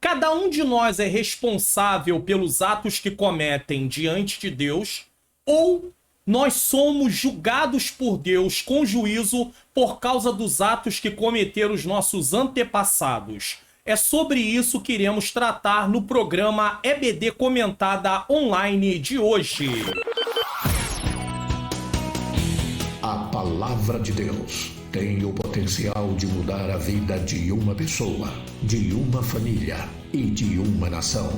Cada um de nós é responsável pelos atos que cometem diante de Deus, ou nós somos julgados por Deus com juízo por causa dos atos que cometeram os nossos antepassados. É sobre isso que iremos tratar no programa EBD Comentada Online de hoje. A Palavra de Deus tem o potencial de mudar a vida de uma pessoa, de uma família e de uma nação.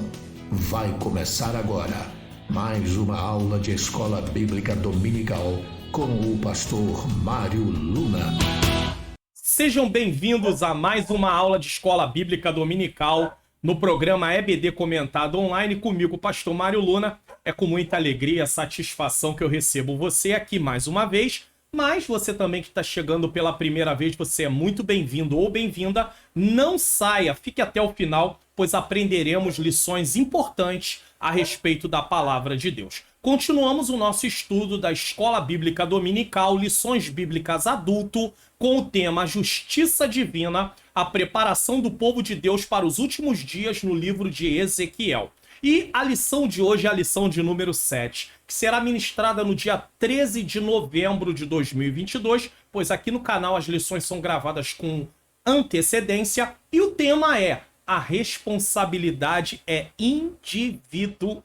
Vai começar agora mais uma aula de Escola Bíblica Dominical com o pastor Mário Luna. Sejam bem-vindos a mais uma aula de Escola Bíblica Dominical no programa EBD Comentado Online comigo, pastor Mário Luna. É com muita alegria e satisfação que eu recebo você aqui mais uma vez. Mas você também que está chegando pela primeira vez, você é muito bem-vindo ou bem-vinda. Não saia, fique até o final, pois aprenderemos lições importantes a respeito da Palavra de Deus. Continuamos o nosso estudo da Escola Bíblica Dominical, Lições Bíblicas Adulto, com o tema Justiça Divina, a preparação do povo de Deus para os últimos dias no livro de Ezequiel. E a lição de hoje é a lição de número 7, que será ministrada no dia 13 de novembro de 2022, pois aqui no canal as lições são gravadas com antecedência, e o tema é: a responsabilidade é individual.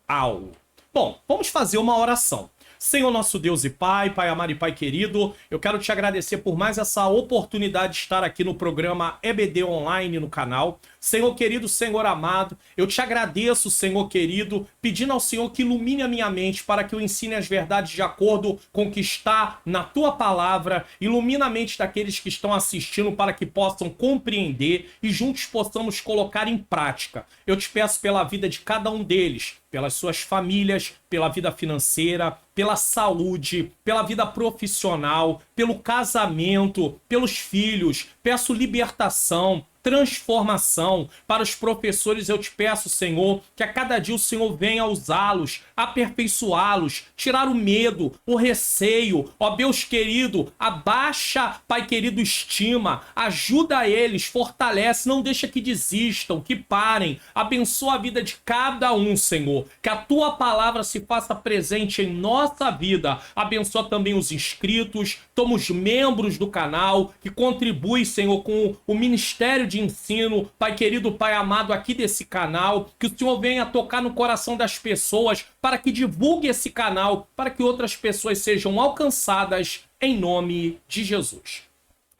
Bom, vamos fazer uma oração. Senhor nosso Deus e Pai, Pai amado e Pai querido, eu quero te agradecer por mais essa oportunidade de estar aqui no programa EBD Online no canal. Senhor querido, Senhor amado, eu te agradeço, Senhor querido, pedindo ao Senhor que ilumine a minha mente para que eu ensine as verdades de acordo com o que está na Tua Palavra. Ilumina a mente daqueles que estão assistindo para que possam compreender e juntos possamos colocar em prática. Eu te peço pela vida de cada um deles, pelas suas famílias, pela vida financeira, pela saúde, pela vida profissional, pelo casamento, pelos filhos. Peço libertação, transformação. Para os professores eu te peço, Senhor, que a cada dia o Senhor venha usá-los, aperfeiçoá-los, tirar o medo, o receio. Ó Deus querido, abaixa, Pai querido, estima, ajuda eles, fortalece, não deixa que desistam, que parem. Abençoa a vida de cada um, Senhor, que a Tua Palavra se faça presente em nossa vida. Abençoa também os inscritos, toma os membros do canal, que contribui, Senhor, com o ministério de ensino, Pai querido, Pai amado aqui desse canal, que o Senhor venha tocar no coração das pessoas para que divulgue esse canal, para que outras pessoas sejam alcançadas em nome de Jesus.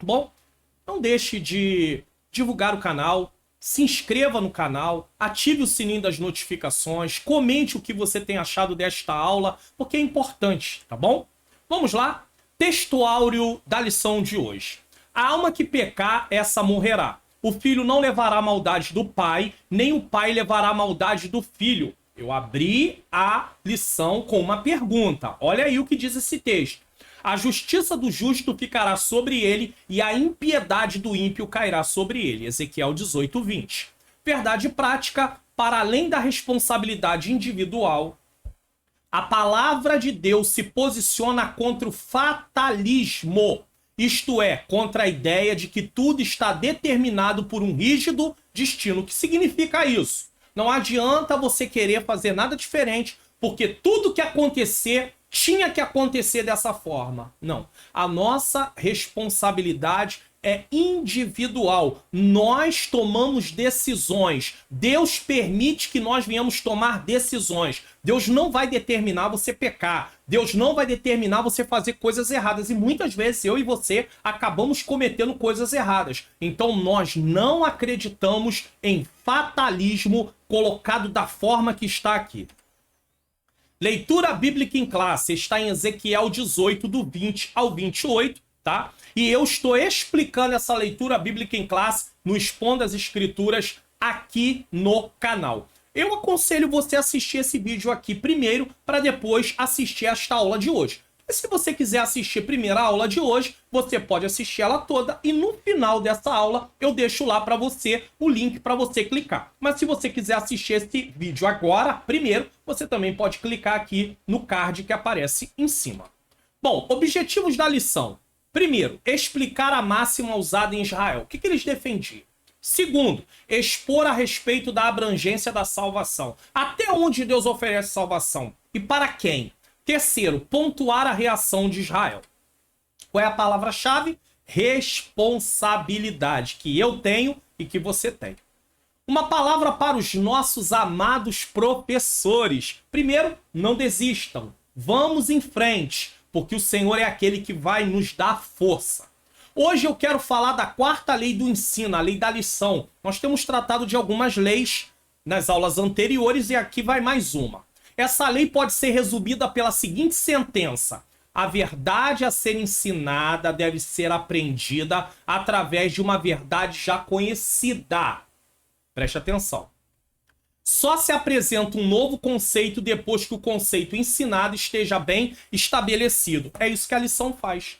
Bom, não deixe de divulgar o canal, se inscreva no canal, ative o sininho das notificações, comente o que você tem achado desta aula, porque é importante, tá bom? Vamos lá? Texto áureo da lição de hoje. A alma que pecar, essa morrerá. O filho não levará a maldade do pai, nem o pai levará a maldade do filho. Eu abri a lição com uma pergunta. Olha aí o que diz esse texto. A justiça do justo ficará sobre ele e a impiedade do ímpio cairá sobre ele. Ezequiel 18, 20. Verdade prática, para além da responsabilidade individual, a palavra de Deus se posiciona contra o fatalismo. Isto é, contra a ideia de que tudo está determinado por um rígido destino. O que significa isso? Não adianta você querer fazer nada diferente, porque tudo que acontecer tinha que acontecer dessa forma. Não. A nossa responsabilidade é individual. Nós tomamos decisões. Deus permite que nós venhamos tomar decisões. Deus não vai determinar você pecar. Deus não vai determinar você fazer coisas erradas. E muitas vezes eu e você acabamos cometendo coisas erradas. Então nós não acreditamos em fatalismo colocado da forma que está aqui. Leitura bíblica em classe está em Ezequiel 18, do 20 ao 28, tá? E eu estou explicando essa leitura bíblica em classe no Expondo as Escrituras aqui no canal. Eu aconselho você a assistir esse vídeo aqui primeiro, para depois assistir esta aula de hoje. E se você quiser assistir a primeira aula de hoje, você pode assistir ela toda e no final dessa aula eu deixo lá para você o link para você clicar. Mas se você quiser assistir esse vídeo agora, primeiro, você também pode clicar aqui no card que aparece em cima. Bom, objetivos da lição. Primeiro, explicar a máxima usada em Israel. O que eles defendiam? Segundo, expor a respeito da abrangência da salvação. Até onde Deus oferece salvação? E para quem? Terceiro, pontuar a reação de Israel. Qual é a palavra-chave? Responsabilidade, que eu tenho e que você tem. Uma palavra para os nossos amados professores. Primeiro, não desistam. Vamos em frente, porque o Senhor é aquele que vai nos dar força. Hoje eu quero falar da quarta lei do ensino, a lei da lição. Nós temos tratado de algumas leis nas aulas anteriores e aqui vai mais uma. Essa lei pode ser resumida pela seguinte sentença: a verdade a ser ensinada deve ser aprendida através de uma verdade já conhecida. Preste atenção. Só se apresenta um novo conceito depois que o conceito ensinado esteja bem estabelecido. É isso que a lição faz.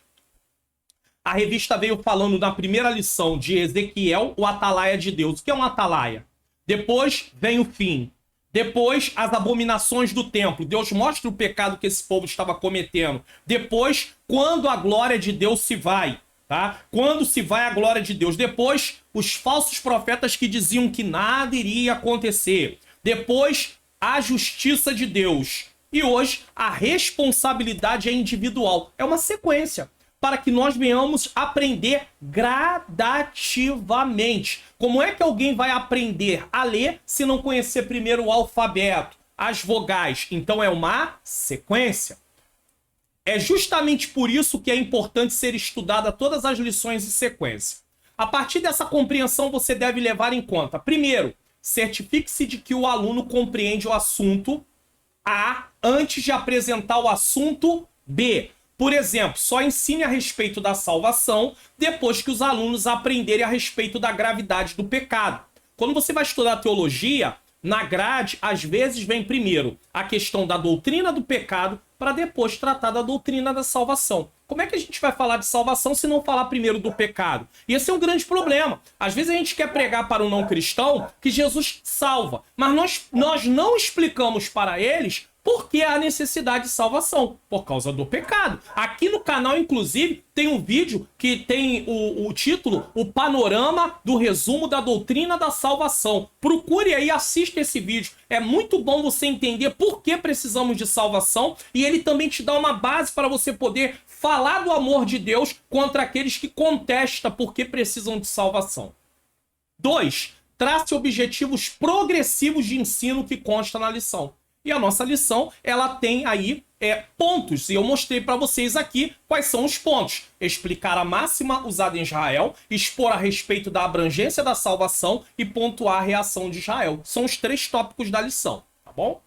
A revista veio falando na primeira lição de Ezequiel, o atalaia de Deus. O que é um atalaia? Depois vem o fim. Depois, as abominações do templo. Deus mostra o pecado que esse povo estava cometendo. Depois, quando a glória de Deus se vai. Tá? Quando se vai a glória de Deus. Depois, os falsos profetas que diziam que nada iria acontecer. Depois, a justiça de Deus. E hoje, a responsabilidade é individual. É uma sequência para que nós venhamos aprender gradativamente. Como é que alguém vai aprender a ler se não conhecer primeiro o alfabeto, as vogais? Então é uma sequência. É justamente por isso que é importante ser estudada todas as lições em sequência. A partir dessa compreensão, você deve levar em conta: primeiro, certifique-se de que o aluno compreende o assunto A antes de apresentar o assunto B. Por exemplo, só ensine a respeito da salvação depois que os alunos aprenderem a respeito da gravidade do pecado. Quando você vai estudar teologia, na grade, às vezes vem primeiro a questão da doutrina do pecado para depois tratar da doutrina da salvação. Como é que a gente vai falar de salvação se não falar primeiro do pecado? E esse é um grande problema. Às vezes a gente quer pregar para o não cristão que Jesus salva, mas nós não explicamos para eles por que há necessidade de salvação? Por causa do pecado. Aqui no canal, inclusive, tem um vídeo que tem o título O Panorama do Resumo da Doutrina da Salvação. Procure aí, assista esse vídeo. É muito bom você entender por que precisamos de salvação e ele também te dá uma base para você poder falar do amor de Deus contra aqueles que contestam por que precisam de salvação. 2. Trace objetivos progressivos de ensino que consta na lição. E a nossa lição, ela tem aí pontos. E eu mostrei para vocês aqui quais são os pontos. Explicar a máxima usada em Israel, expor a respeito da abrangência da salvação e pontuar a reação de Israel. São os 3 tópicos da lição, tá bom?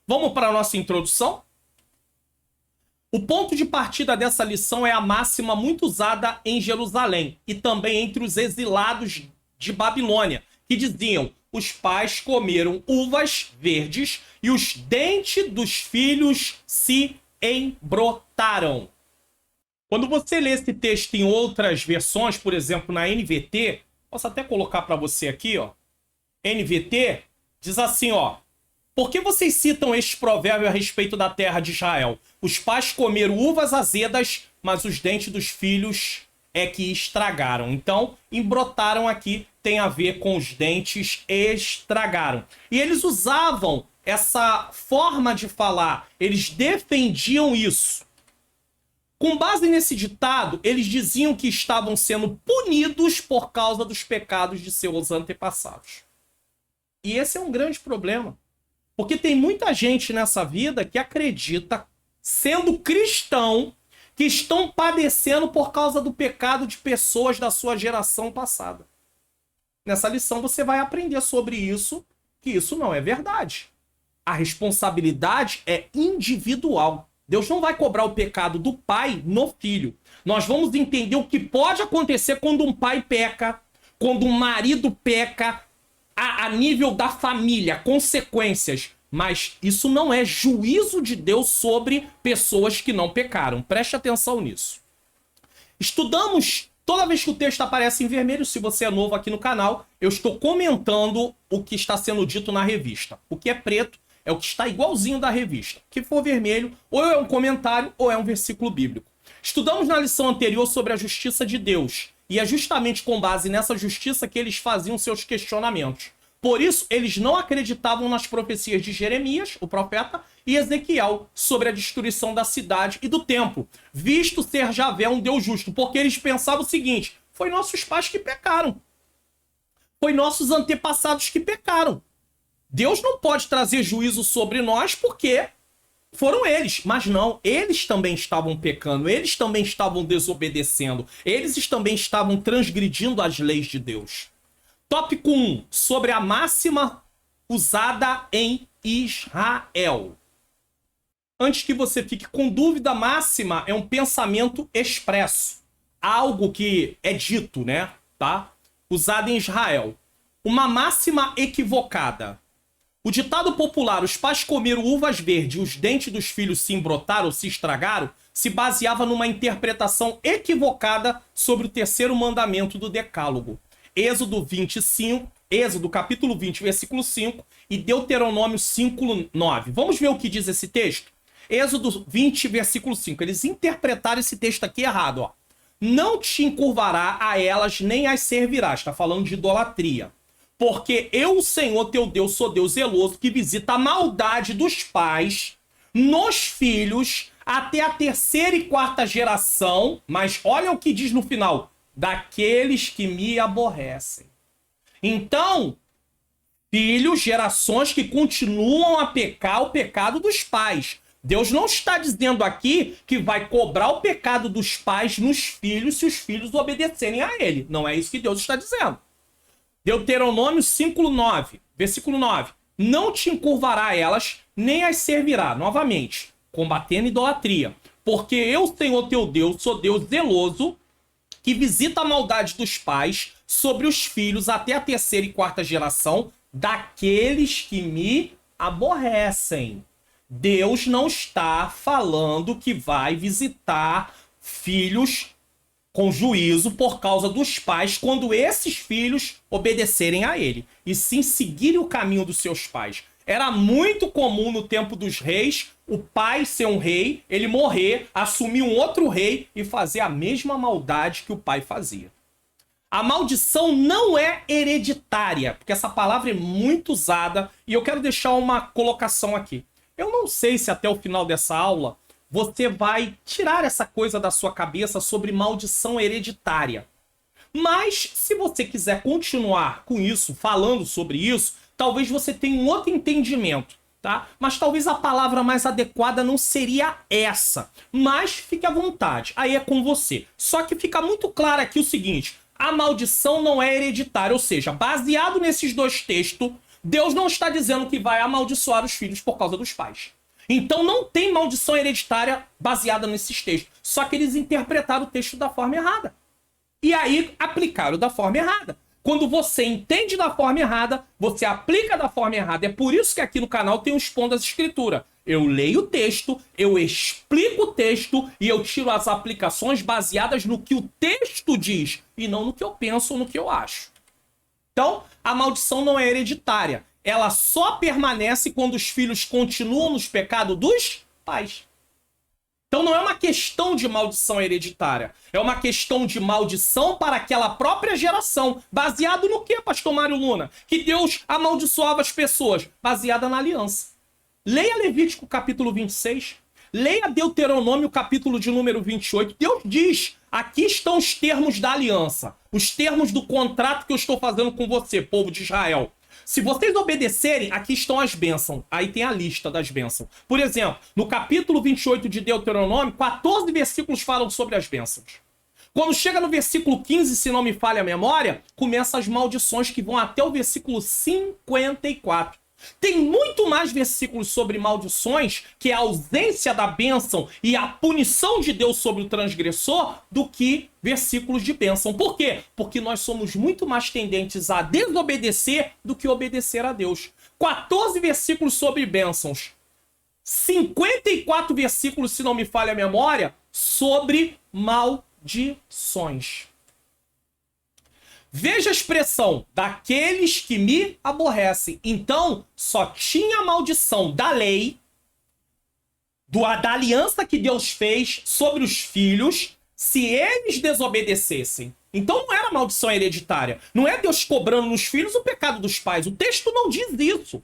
Vamos para a nossa introdução? O ponto de partida dessa lição é a máxima muito usada em Jerusalém e também entre os exilados de Babilônia, que diziam: os pais comeram uvas verdes e os dentes dos filhos se embrotaram. Quando você lê esse texto em outras versões, por exemplo, na NVT, posso até colocar para você aqui, ó. NVT diz assim, ó: por que vocês citam este provérbio a respeito da terra de Israel? Os pais comeram uvas azedas, mas os dentes dos filhos é que estragaram. Então, embrotaram aqui tem a ver com os dentes estragaram. E eles usavam essa forma de falar, eles defendiam isso. Com base nesse ditado, eles diziam que estavam sendo punidos por causa dos pecados de seus antepassados. E esse é um grande problema. Porque tem muita gente nessa vida que acredita, sendo cristão, que estão padecendo por causa do pecado de pessoas da sua geração passada. Nessa lição você vai aprender sobre isso, que isso não é verdade. A responsabilidade é individual. Deus não vai cobrar o pecado do pai no filho. Nós vamos entender o que pode acontecer quando um pai peca, quando um marido peca, a nível da família, consequências. Mas isso não é juízo de Deus sobre pessoas que não pecaram. Preste atenção nisso. Estudamos, toda vez que o texto aparece em vermelho, se você é novo aqui no canal, eu estou comentando o que está sendo dito na revista. O que é preto é o que está igualzinho da revista. O que for vermelho, ou é um comentário ou é um versículo bíblico. Estudamos na lição anterior sobre a justiça de Deus. E é justamente com base nessa justiça que eles faziam seus questionamentos. Por isso, eles não acreditavam nas profecias de Jeremias, o profeta, e Ezequiel sobre a destruição da cidade e do templo, visto ser Javé um Deus justo, porque eles pensavam o seguinte: foi nossos pais que pecaram. Foi nossos antepassados que pecaram. Deus não pode trazer juízo sobre nós porque foram eles. Mas não, eles também estavam pecando, eles também estavam desobedecendo, eles também estavam transgredindo as leis de Deus. Tópico 1, sobre a máxima usada em Israel. Antes que você fique com dúvida, máxima é um pensamento expresso. Algo que é dito, né? Tá? Usado em Israel. Uma máxima equivocada. O ditado popular, os pais comeram uvas verdes e os dentes dos filhos se embrotaram ou se estragaram, se baseava numa interpretação equivocada sobre o terceiro mandamento do Decálogo. Êxodo capítulo 20, versículo 5 e Deuteronômio 5, 9. Vamos ver o que diz esse texto? Êxodo 20, versículo 5. Eles interpretaram esse texto aqui errado, ó. Não te encurvará a elas, nem as servirás. Está falando de idolatria. Porque eu, o Senhor teu Deus, sou Deus zeloso, que visita a maldade dos pais nos filhos até a terceira e quarta geração. Mas olha o que diz no final: daqueles que me aborrecem. Então, filhos, gerações que continuam a pecar o pecado dos pais. Deus não está dizendo aqui que vai cobrar o pecado dos pais nos filhos se os filhos obedecerem a ele. Não é isso que Deus está dizendo. Deuteronômio 5:9, versículo 9. Não te encurvará a elas, nem as servirá. Novamente, combatendo idolatria. Porque eu, Senhor teu Deus, sou Deus zeloso, que visita a maldade dos pais sobre os filhos até a terceira e quarta geração daqueles que me aborrecem. Deus não está falando que vai visitar filhos com juízo por causa dos pais quando esses filhos obedecerem a ele, e sim seguirem o caminho dos seus pais. Era muito comum no tempo dos reis o pai ser um rei, ele morrer, assumir um outro rei e fazer a mesma maldade que o pai fazia. A maldição não é hereditária, porque essa palavra é muito usada, e eu quero deixar uma colocação aqui. Eu não sei se até o final dessa aula você vai tirar essa coisa da sua cabeça sobre maldição hereditária. Mas, se você quiser continuar com isso, falando sobre isso, talvez você tenha um outro entendimento, tá? Mas talvez a palavra mais adequada não seria essa. Mas fique à vontade, aí é com você. Só que fica muito claro aqui o seguinte: a maldição não é hereditária, ou seja, baseado nesses dois textos, Deus não está dizendo que vai amaldiçoar os filhos por causa dos pais. Então não tem maldição hereditária baseada nesses textos. Só que eles interpretaram o texto da forma errada. E aí aplicaram da forma errada. Quando você entende da forma errada, você aplica da forma errada. É por isso que aqui no canal tem o Expondo as Escrituras. Eu leio o texto, eu explico o texto e eu tiro as aplicações baseadas no que o texto diz e não no que eu penso ou no que eu acho. Então, a maldição não é hereditária. Ela só permanece quando os filhos continuam nos pecados dos pais. Então não é uma questão de maldição hereditária. É uma questão de maldição para aquela própria geração. Baseado no quê, pastor Mário Luna? Que Deus amaldiçoava as pessoas. Baseada na aliança. Leia Levítico capítulo 26. Leia Deuteronômio capítulo de número 28. Deus diz: aqui estão os termos da aliança. Os termos do contrato que eu estou fazendo com você, povo de Israel. Se vocês obedecerem, aqui estão as bênçãos. Aí tem a lista das bênçãos. Por exemplo, no capítulo 28 de Deuteronômio, 14 versículos falam sobre as bênçãos. Quando chega no versículo 15, se não me falha a memória, começam as maldições que vão até o versículo 54. Tem muito mais versículos sobre maldições, que é a ausência da bênção e a punição de Deus sobre o transgressor, do que versículos de bênção. Por quê? Porque nós somos muito mais tendentes a desobedecer do que obedecer a Deus. 14 versículos sobre bênçãos. 54 versículos, se não me falha a memória, sobre maldições. Veja a expressão, daqueles que me aborrecem. Então, só tinha maldição da lei, da aliança que Deus fez sobre os filhos, se eles desobedecessem. Então não era maldição hereditária. Não é Deus cobrando nos filhos o pecado dos pais. O texto não diz isso.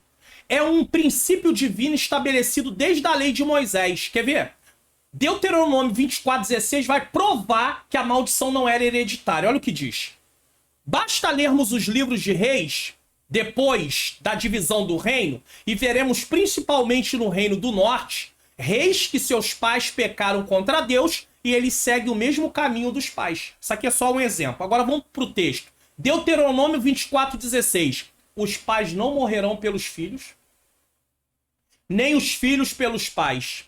É um princípio divino estabelecido desde a lei de Moisés. Quer ver? Deuteronômio 24:16 vai provar que a maldição não era hereditária. Olha o que diz. Basta lermos os livros de Reis, depois da divisão do reino, e veremos principalmente no reino do norte, reis que seus pais pecaram contra Deus e eles seguem o mesmo caminho dos pais. Isso aqui é só um exemplo. Agora vamos para o texto. Deuteronômio 24:16. Os pais não morrerão pelos filhos, nem os filhos pelos pais.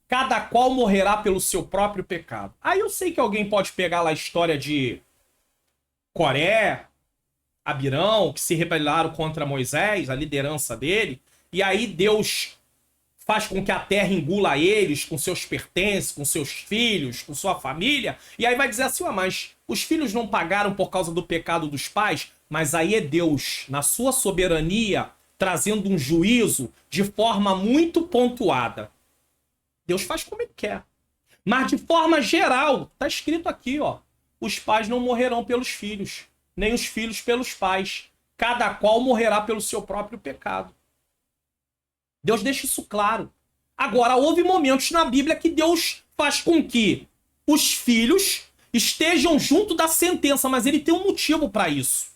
Cada qual morrerá pelo seu próprio pecado. Aí eu sei que alguém pode pegar lá a história de Coré, Abirão, que se rebelaram contra Moisés, a liderança dele, e aí Deus faz com que a terra engula eles, com seus pertences, com seus filhos, com sua família, e aí vai dizer assim, mas os filhos não pagaram por causa do pecado dos pais, mas aí é Deus, na sua soberania, trazendo um juízo de forma muito pontuada. Deus faz como ele quer. Mas de forma geral, está escrito aqui, ó, os pais não morrerão pelos filhos, nem os filhos pelos pais. Cada qual morrerá pelo seu próprio pecado. Deus deixa isso claro. Agora, houve momentos na Bíblia que Deus faz com que os filhos estejam junto da sentença, mas ele tem um motivo para isso.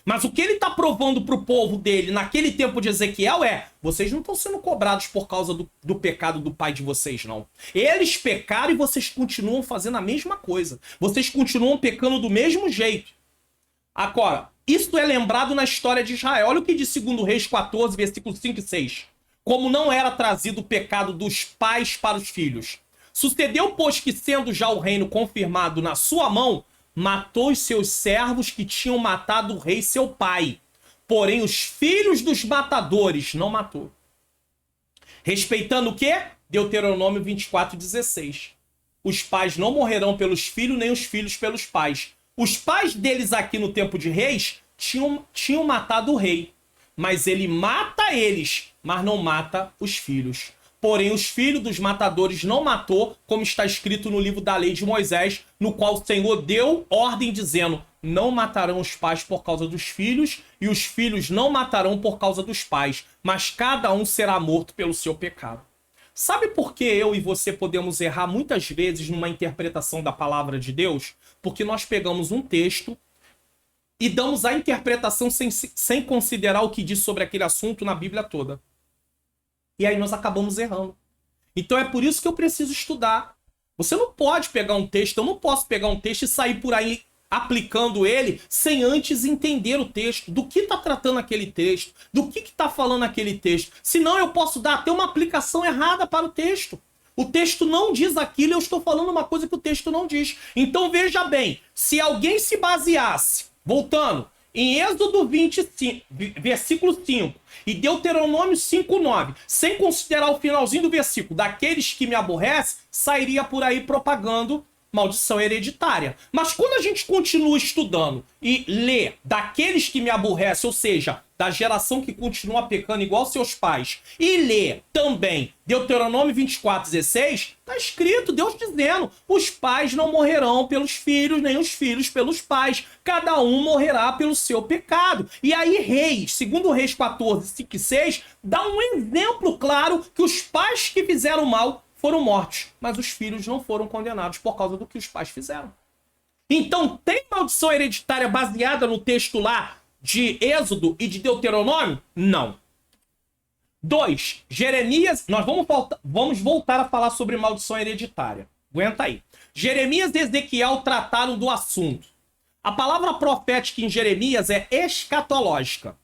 Mas o que ele está provando para o povo dele naquele tempo de Ezequiel é: vocês não estão sendo cobrados por causa do pecado do pai de vocês, não. Eles pecaram e vocês continuam fazendo a mesma coisa. Vocês continuam pecando do mesmo jeito. Agora, isso é lembrado na história de Israel. Olha o que diz 2 Reis 14, versículos 5 e 6. Como não era trazido o pecado dos pais para os filhos. Sucedeu, pois, que sendo já o reino confirmado na sua mão, matou os seus servos que tinham matado o rei seu pai. Porém, os filhos dos matadores não matou. Respeitando o quê? Deuteronômio 24:16. Os pais não morrerão pelos filhos, nem os filhos pelos pais. Os pais deles aqui no tempo de Reis tinham matado o rei. Mas ele mata eles, mas não mata os filhos. Porém, os filhos dos matadores não matou, como está escrito no livro da lei de Moisés, no qual o Senhor deu ordem dizendo: não matarão os pais por causa dos filhos, e os filhos não matarão por causa dos pais, mas cada um será morto pelo seu pecado. Sabe por que eu e você podemos errar muitas vezes numa interpretação da palavra de Deus? Porque nós pegamos um texto e damos a interpretação sem considerar o que diz sobre aquele assunto na Bíblia toda. E aí nós acabamos errando. Então é por isso que eu preciso estudar. Você não pode pegar um texto, eu não posso pegar um texto e sair por aí aplicando ele sem antes entender o texto, do que está tratando aquele texto, do que está falando aquele texto. Senão eu posso dar até uma aplicação errada para o texto. O texto não diz aquilo, eu estou falando uma coisa que o texto não diz. Então veja bem, se alguém se baseasse, voltando, em Êxodo 25, versículo 5, e Deuteronômio 5:9, sem considerar o finalzinho do versículo, daqueles que me aborrecem, sairia por aí propagando maldição hereditária. Mas quando a gente continua estudando e lê daqueles que me aborrecem, ou seja, da geração que continua pecando igual seus pais, e lê também Deuteronômio 24:16, está escrito, Deus dizendo: os pais não morrerão pelos filhos, nem os filhos pelos pais, cada um morrerá pelo seu pecado. E aí Reis, 2 Reis 14, 5 e 6, dá um exemplo claro que os pais que fizeram mal foram mortos, mas os filhos não foram condenados por causa do que os pais fizeram. Então, tem maldição hereditária baseada no texto lá de Êxodo e de Deuteronômio? Não. 2. Jeremias, nós vamos voltar a falar sobre maldição hereditária. Aguenta aí. Jeremias e Ezequiel trataram do assunto. A palavra profética em Jeremias é escatológica.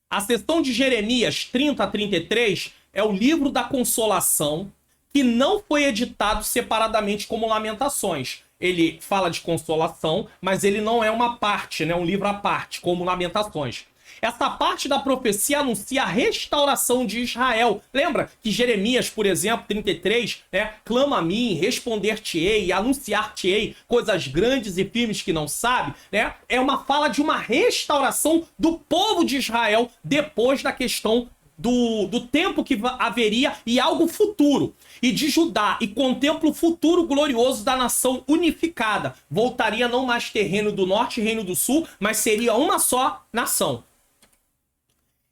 A seção de Jeremias 30 a 33 é o livro da consolação, que não foi editado separadamente como Lamentações. Ele fala de consolação, mas ele não é uma parte, né? Um livro à parte, como Lamentações. Essa parte da profecia anuncia a restauração de Israel. Lembra que Jeremias, por exemplo, 33, né? Clama a mim, responder-te-ei, anunciar-te-ei coisas grandes e firmes que não sabe, né? É uma fala de uma restauração do povo de Israel depois da questão do tempo que haveria e algo futuro. E de Judá, e contempla o futuro glorioso da nação unificada. Voltaria não mais ter reino do norte e reino do sul, mas seria uma só nação.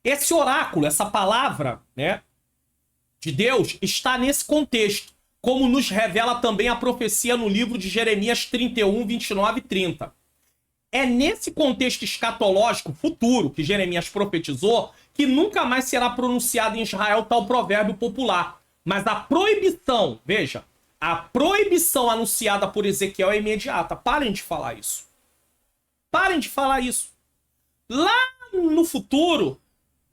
Esse oráculo, essa palavra, né, de Deus, está nesse contexto, como nos revela também a profecia no livro de Jeremias 31, 29 e 30. É nesse contexto escatológico futuro que Jeremias profetizou que nunca mais será pronunciado em Israel tal provérbio popular. Mas a proibição, veja, a proibição anunciada por Ezequiel é imediata. Parem de falar isso. Parem de falar isso. Lá no futuro,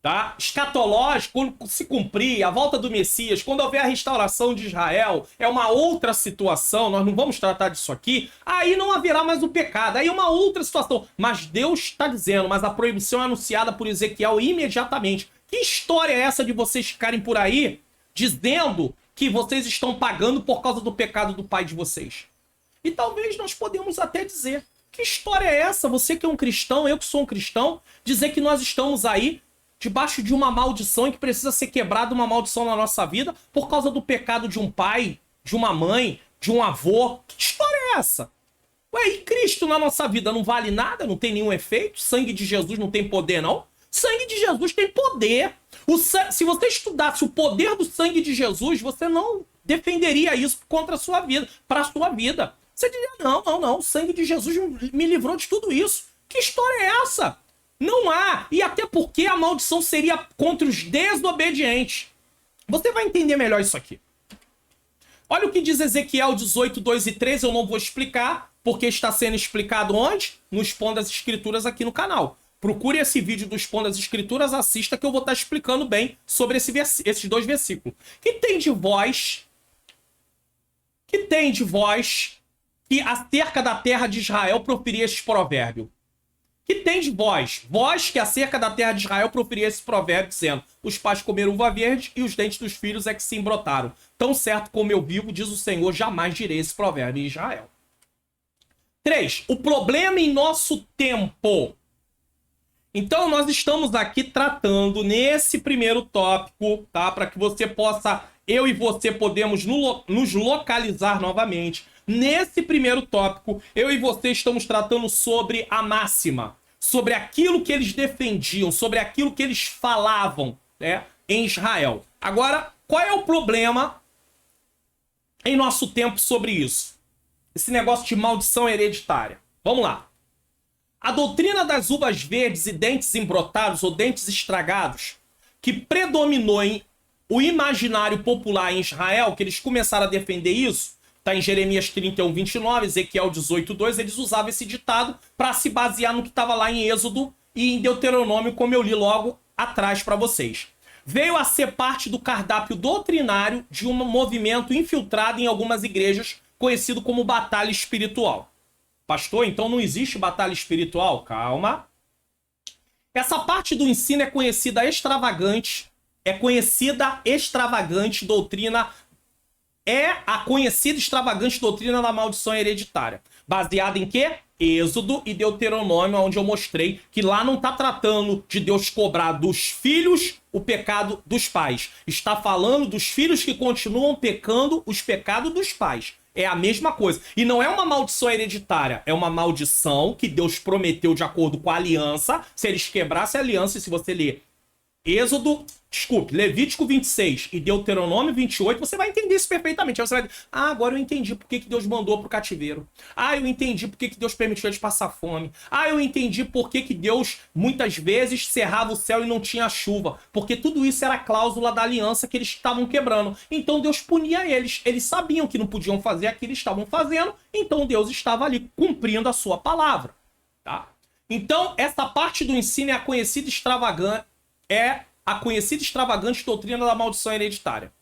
tá, escatológico, quando se cumprir a volta do Messias, quando houver a restauração de Israel, é uma outra situação, nós não vamos tratar disso aqui, aí não haverá mais o pecado, aí é uma outra situação. Mas Deus está dizendo, mas a proibição é anunciada por Ezequiel imediatamente. Que história é essa de vocês ficarem por aí dizendo que vocês estão pagando por causa do pecado do pai de vocês? E talvez nós podemos até dizer, que história é essa? Você que é um cristão, eu que sou um cristão, dizer que nós estamos aí debaixo de uma maldição e que precisa ser quebrada uma maldição na nossa vida por causa do pecado de um pai, de uma mãe, de um avô. Que história é essa? Ué, e Cristo na nossa vida não vale nada? Não tem nenhum efeito? Sangue de Jesus não tem poder, não? Sangue de Jesus tem poder. Se você estudasse o poder do sangue de Jesus, você não defenderia isso contra a sua vida, para a sua vida. Você diria, não, o sangue de Jesus me livrou de tudo isso. Que história é essa? Não há. E até porque a maldição seria contra os desobedientes. Você vai entender melhor isso aqui. Olha o que diz Ezequiel 18, 2 e 3. Eu não vou explicar, porque está sendo explicado onde? No Expondo as Escrituras aqui no canal. Procure esse vídeo do Expondo as Escrituras, assista que eu vou estar explicando bem sobre esses dois versículos. Que tem de vós que acerca da terra de Israel proferia esse provérbio? Que tem de vós que acerca da terra de Israel proferia esse provérbio, dizendo: os pais comeram uva verde e os dentes dos filhos é que se embrotaram. Tão certo como eu vivo, diz o Senhor, jamais direi esse provérbio em Israel. 3. O problema em nosso tempo. Então nós estamos aqui tratando nesse primeiro tópico, tá? Para que você possa, eu e você podemos nos localizar novamente. Nesse primeiro tópico, eu e você estamos tratando sobre a máxima, sobre aquilo que eles defendiam, sobre aquilo que eles falavam, né, em Israel. Agora, qual é o problema em nosso tempo sobre isso? Esse negócio de maldição hereditária. Vamos lá. A doutrina das uvas verdes e dentes embrotados ou dentes estragados, que predominou em o imaginário popular em Israel, que eles começaram a defender isso, está em Jeremias 31, 29, Ezequiel 18, 2, eles usavam esse ditado para se basear no que estava lá em Êxodo e em Deuteronômio, como eu li logo atrás para vocês. Veio a ser parte do cardápio doutrinário de um movimento infiltrado em algumas igrejas, conhecido como batalha espiritual. Pastor, então não existe batalha espiritual? Calma. Essa parte do ensino é conhecida extravagante doutrina. É a conhecida extravagante doutrina da maldição hereditária. Baseada em quê? Êxodo e Deuteronômio, onde eu mostrei que lá não está tratando de Deus cobrar dos filhos o pecado dos pais. Está falando dos filhos que continuam pecando os pecados dos pais. É a mesma coisa. E não é uma maldição hereditária. É uma maldição que Deus prometeu de acordo com a aliança. Se eles quebrassem a aliança, e se você ler Levítico 26 e Deuteronômio 28, você vai entender isso perfeitamente. Aí você vai dizer, agora eu entendi por que Deus mandou pro cativeiro. Eu entendi por que Deus permitiu eles passar fome. Eu entendi por que Deus muitas vezes cerrava o céu e não tinha chuva. Porque tudo isso era cláusula da aliança que eles estavam quebrando. Então Deus punia eles. Eles sabiam que não podiam fazer aquilo que estavam fazendo. Então Deus estava ali cumprindo a sua palavra. Tá? Então essa parte do ensino é a conhecida extravagante doutrina da maldição hereditária.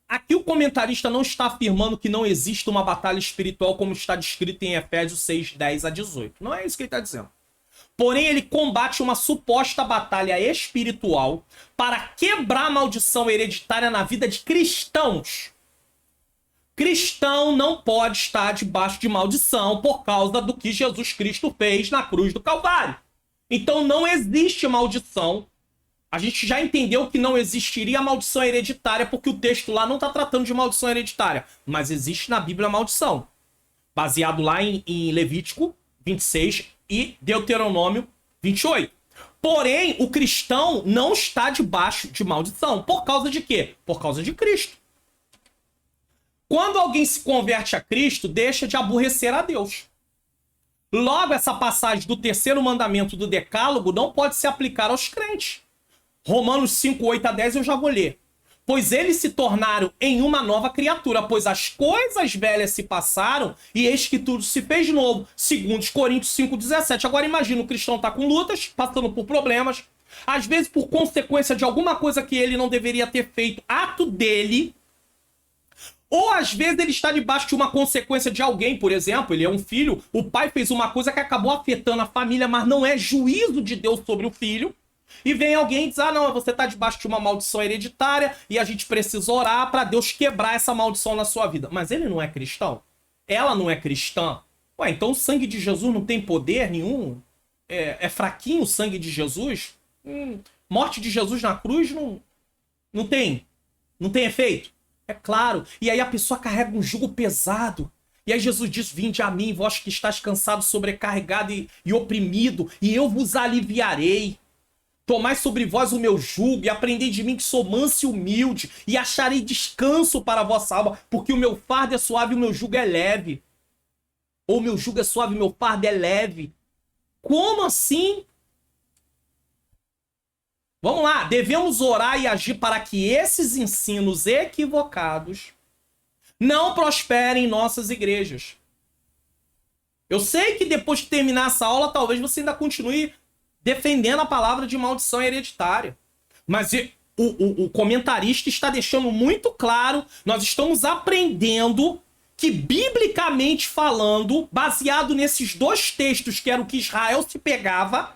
Aqui o comentarista não está afirmando que não existe uma batalha espiritual como está descrito em Efésios 6, 10 a 18. Não é isso que ele está dizendo. Porém, ele combate uma suposta batalha espiritual para quebrar a maldição hereditária na vida de cristãos. Cristão não pode estar debaixo de maldição por causa do que Jesus Cristo fez na cruz do Calvário. Então não existe maldição. A gente já entendeu que não existiria maldição hereditária, porque o texto lá não está tratando de maldição hereditária. Mas existe na Bíblia a maldição. Baseado lá em Levítico 26 e Deuteronômio 28. Porém, o cristão não está debaixo de maldição. Por causa de quê? Por causa de Cristo. Quando alguém se converte a Cristo, deixa de aborrecer a Deus. Logo, essa passagem do terceiro mandamento do Decálogo não pode se aplicar aos crentes. Romanos 5, 8 a 10 eu já vou ler. Pois eles se tornaram em uma nova criatura, pois as coisas velhas se passaram e eis que tudo se fez novo. Segundo Coríntios 5, 17. Agora imagina, o cristão está com lutas, passando por problemas, às vezes por consequência de alguma coisa que ele não deveria ter feito, ato dele, ou às vezes ele está debaixo de uma consequência de alguém, por exemplo, ele é um filho, o pai fez uma coisa que acabou afetando a família, mas não é juízo de Deus sobre o filho. E vem alguém e diz, não, você está debaixo de uma maldição hereditária e a gente precisa orar para Deus quebrar essa maldição na sua vida. Mas ele não é cristão? Ela não é cristã? Ué, então o sangue de Jesus não tem poder nenhum? É fraquinho o sangue de Jesus? Morte de Jesus na cruz não tem efeito? É claro. E aí a pessoa carrega um jugo pesado. E aí Jesus diz, vinde a mim, vós que estáis cansado, sobrecarregado e oprimido, e eu vos aliviarei. Tomai sobre vós o meu jugo e aprendei de mim que sou manso e humilde e acharei descanso para a vossa alma, porque o meu fardo é suave e o meu jugo é leve. Ou meu jugo é suave e o meu fardo é leve. Como assim? Vamos lá, devemos orar e agir para que esses ensinos equivocados não prosperem em nossas igrejas. Eu sei que depois de terminar essa aula, talvez você ainda continue defendendo a palavra de maldição hereditária. Mas o comentarista está deixando muito claro, nós estamos aprendendo que, biblicamente falando, baseado nesses dois textos, que era o que Israel se pegava,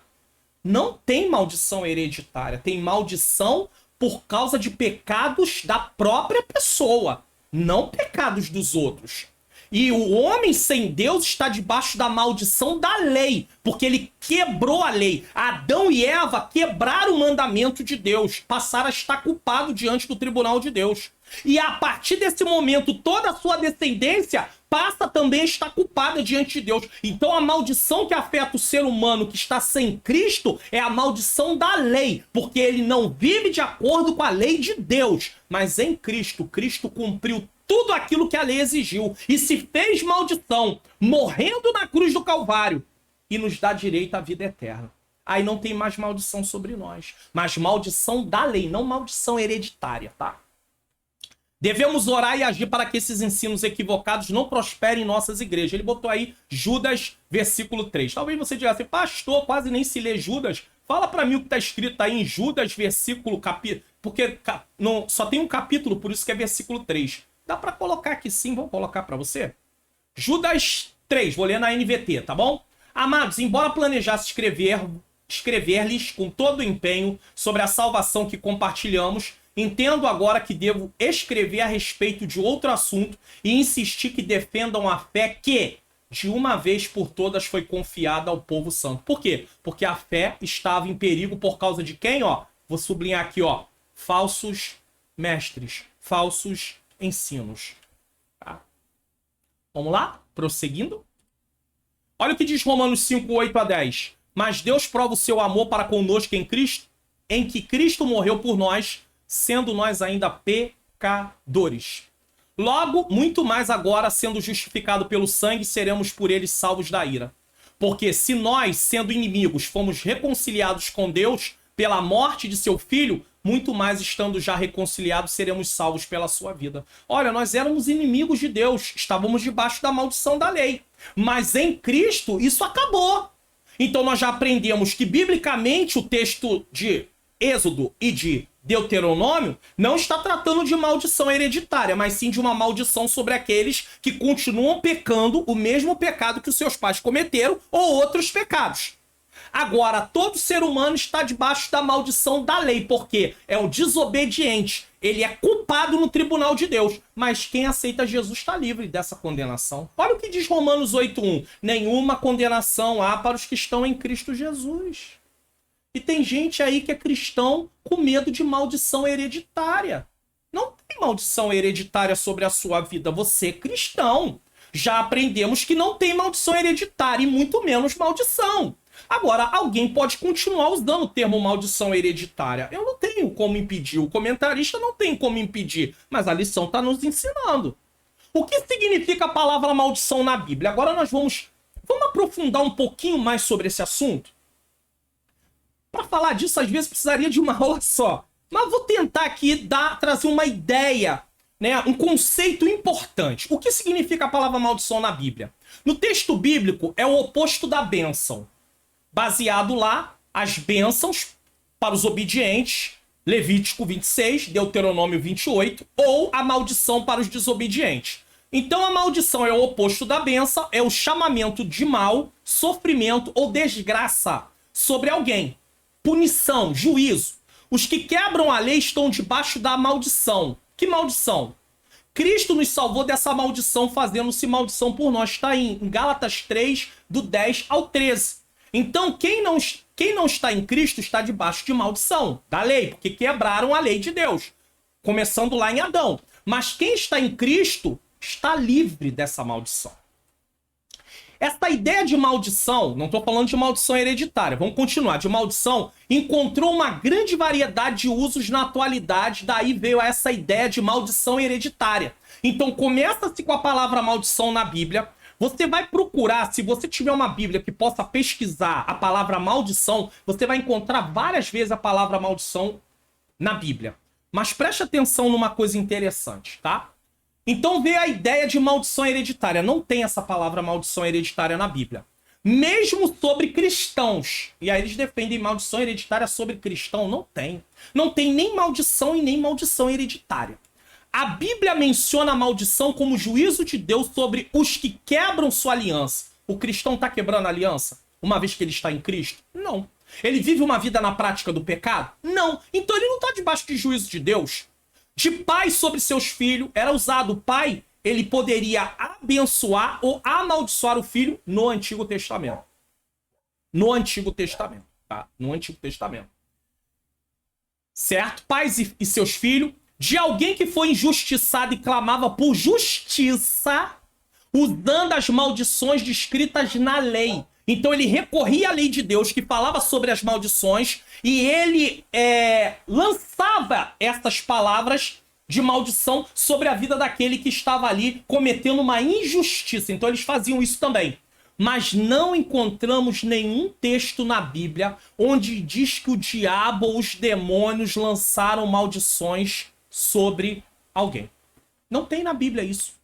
não tem maldição hereditária, tem maldição por causa de pecados da própria pessoa, não pecados dos outros. E o homem sem Deus está debaixo da maldição da lei, porque ele quebrou a lei. Adão e Eva quebraram o mandamento de Deus, passaram a estar culpados diante do tribunal de Deus. E a partir desse momento, toda a sua descendência passa também a estar culpada diante de Deus. Então a maldição que afeta o ser humano que está sem Cristo é a maldição da lei, porque ele não vive de acordo com a lei de Deus. Mas em Cristo, Cristo cumpriu tudo aquilo que a lei exigiu e se fez maldição, morrendo na cruz do Calvário, e nos dá direito à vida eterna. Aí não tem mais maldição sobre nós, mas maldição da lei, não maldição hereditária, tá? Devemos orar e agir para que esses ensinos equivocados não prosperem em nossas igrejas. Ele botou aí Judas, versículo 3. Talvez você diga assim, pastor, quase nem se lê Judas. Fala para mim o que está escrito aí em Judas, versículo, capítulo, porque só tem um capítulo, por isso que é versículo 3. Dá para colocar aqui sim, vou colocar para você. Judas 3, vou ler na NVT, tá bom? Amados, embora planejasse escrever-lhes com todo o empenho sobre a salvação que compartilhamos, entendo agora que devo escrever a respeito de outro assunto e insistir que defendam a fé que, de uma vez por todas, foi confiada ao povo santo. Por quê? Porque a fé estava em perigo por causa de quem? Vou sublinhar aqui, falsos mestres, falsos ensinos. Tá? Vamos lá? Prosseguindo. Olha o que diz Romanos 5, 8 a 10. Mas Deus prova o seu amor para conosco em Cristo, em que Cristo morreu por nós, sendo nós ainda pecadores. Logo, muito mais agora, sendo justificado pelo sangue, seremos por ele salvos da ira. Porque se nós, sendo inimigos, fomos reconciliados com Deus pela morte de seu filho, muito mais estando já reconciliados, seremos salvos pela sua vida. Olha, nós éramos inimigos de Deus, estávamos debaixo da maldição da lei. Mas em Cristo, isso acabou. Então nós já aprendemos que, biblicamente, o texto de Êxodo e de Deuteronômio não está tratando de maldição hereditária, mas sim de uma maldição sobre aqueles que continuam pecando o mesmo pecado que os seus pais cometeram ou outros pecados. Agora, todo ser humano está debaixo da maldição da lei, porque é um desobediente, ele é culpado no tribunal de Deus, mas quem aceita Jesus está livre dessa condenação. Olha o que diz Romanos 8:1, nenhuma condenação há para os que estão em Cristo Jesus. E tem gente aí que é cristão com medo de maldição hereditária. Não tem maldição hereditária sobre a sua vida. Você é cristão. Já aprendemos que não tem maldição hereditária e muito menos maldição. Agora, alguém pode continuar usando o termo maldição hereditária. Eu não tenho como impedir. O comentarista não tem como impedir. Mas a lição está nos ensinando. O que significa a palavra maldição na Bíblia? Agora nós vamos aprofundar um pouquinho mais sobre esse assunto. Para falar disso, às vezes precisaria de uma aula só. Mas vou tentar aqui trazer uma ideia, né, um conceito importante. O que significa a palavra maldição na Bíblia? No texto bíblico, é o oposto da bênção. Baseado lá, as bênçãos para os obedientes, Levítico 26, Deuteronômio 28, ou a maldição para os desobedientes. Então a maldição é o oposto da bênção, é o chamamento de mal, sofrimento ou desgraça sobre alguém. Punição, juízo. Os que quebram a lei estão debaixo da maldição. Que maldição? Cristo nos salvou dessa maldição, fazendo-se maldição por nós. Está em Gálatas 3, do 10 ao 13. Então, quem não está em Cristo está debaixo de maldição da lei, porque quebraram a lei de Deus. Começando lá em Adão. Mas quem está em Cristo está livre dessa maldição. Essa ideia de maldição, não estou falando de maldição hereditária, vamos continuar, de maldição, encontrou uma grande variedade de usos na atualidade, daí veio essa ideia de maldição hereditária. Então começa-se com a palavra maldição na Bíblia, você vai procurar, se você tiver uma Bíblia que possa pesquisar a palavra maldição, você vai encontrar várias vezes a palavra maldição na Bíblia. Mas preste atenção numa coisa interessante, tá? Então veio a ideia de maldição hereditária. Não tem essa palavra maldição hereditária na Bíblia. Mesmo sobre cristãos. E aí eles defendem maldição hereditária sobre cristão. Não tem. Não tem nem maldição e nem maldição hereditária. A Bíblia menciona a maldição como juízo de Deus sobre os que quebram sua aliança. O cristão está quebrando a aliança uma vez que ele está em Cristo? Não. Ele vive uma vida na prática do pecado? Não. Então ele não está debaixo de juízo de Deus. De pai sobre seus filhos, era usado o pai, ele poderia abençoar ou amaldiçoar o filho no Antigo Testamento. No Antigo Testamento, tá? No Antigo Testamento. Certo? Pais e seus filhos, de alguém que foi injustiçado e clamava por justiça, usando as maldições descritas na lei. Então ele recorria à lei de Deus que falava sobre as maldições e ele lançava essas palavras de maldição sobre a vida daquele que estava ali cometendo uma injustiça. Então eles faziam isso também. Mas não encontramos nenhum texto na Bíblia onde diz que o diabo ou os demônios lançaram maldições sobre alguém. Não tem na Bíblia isso.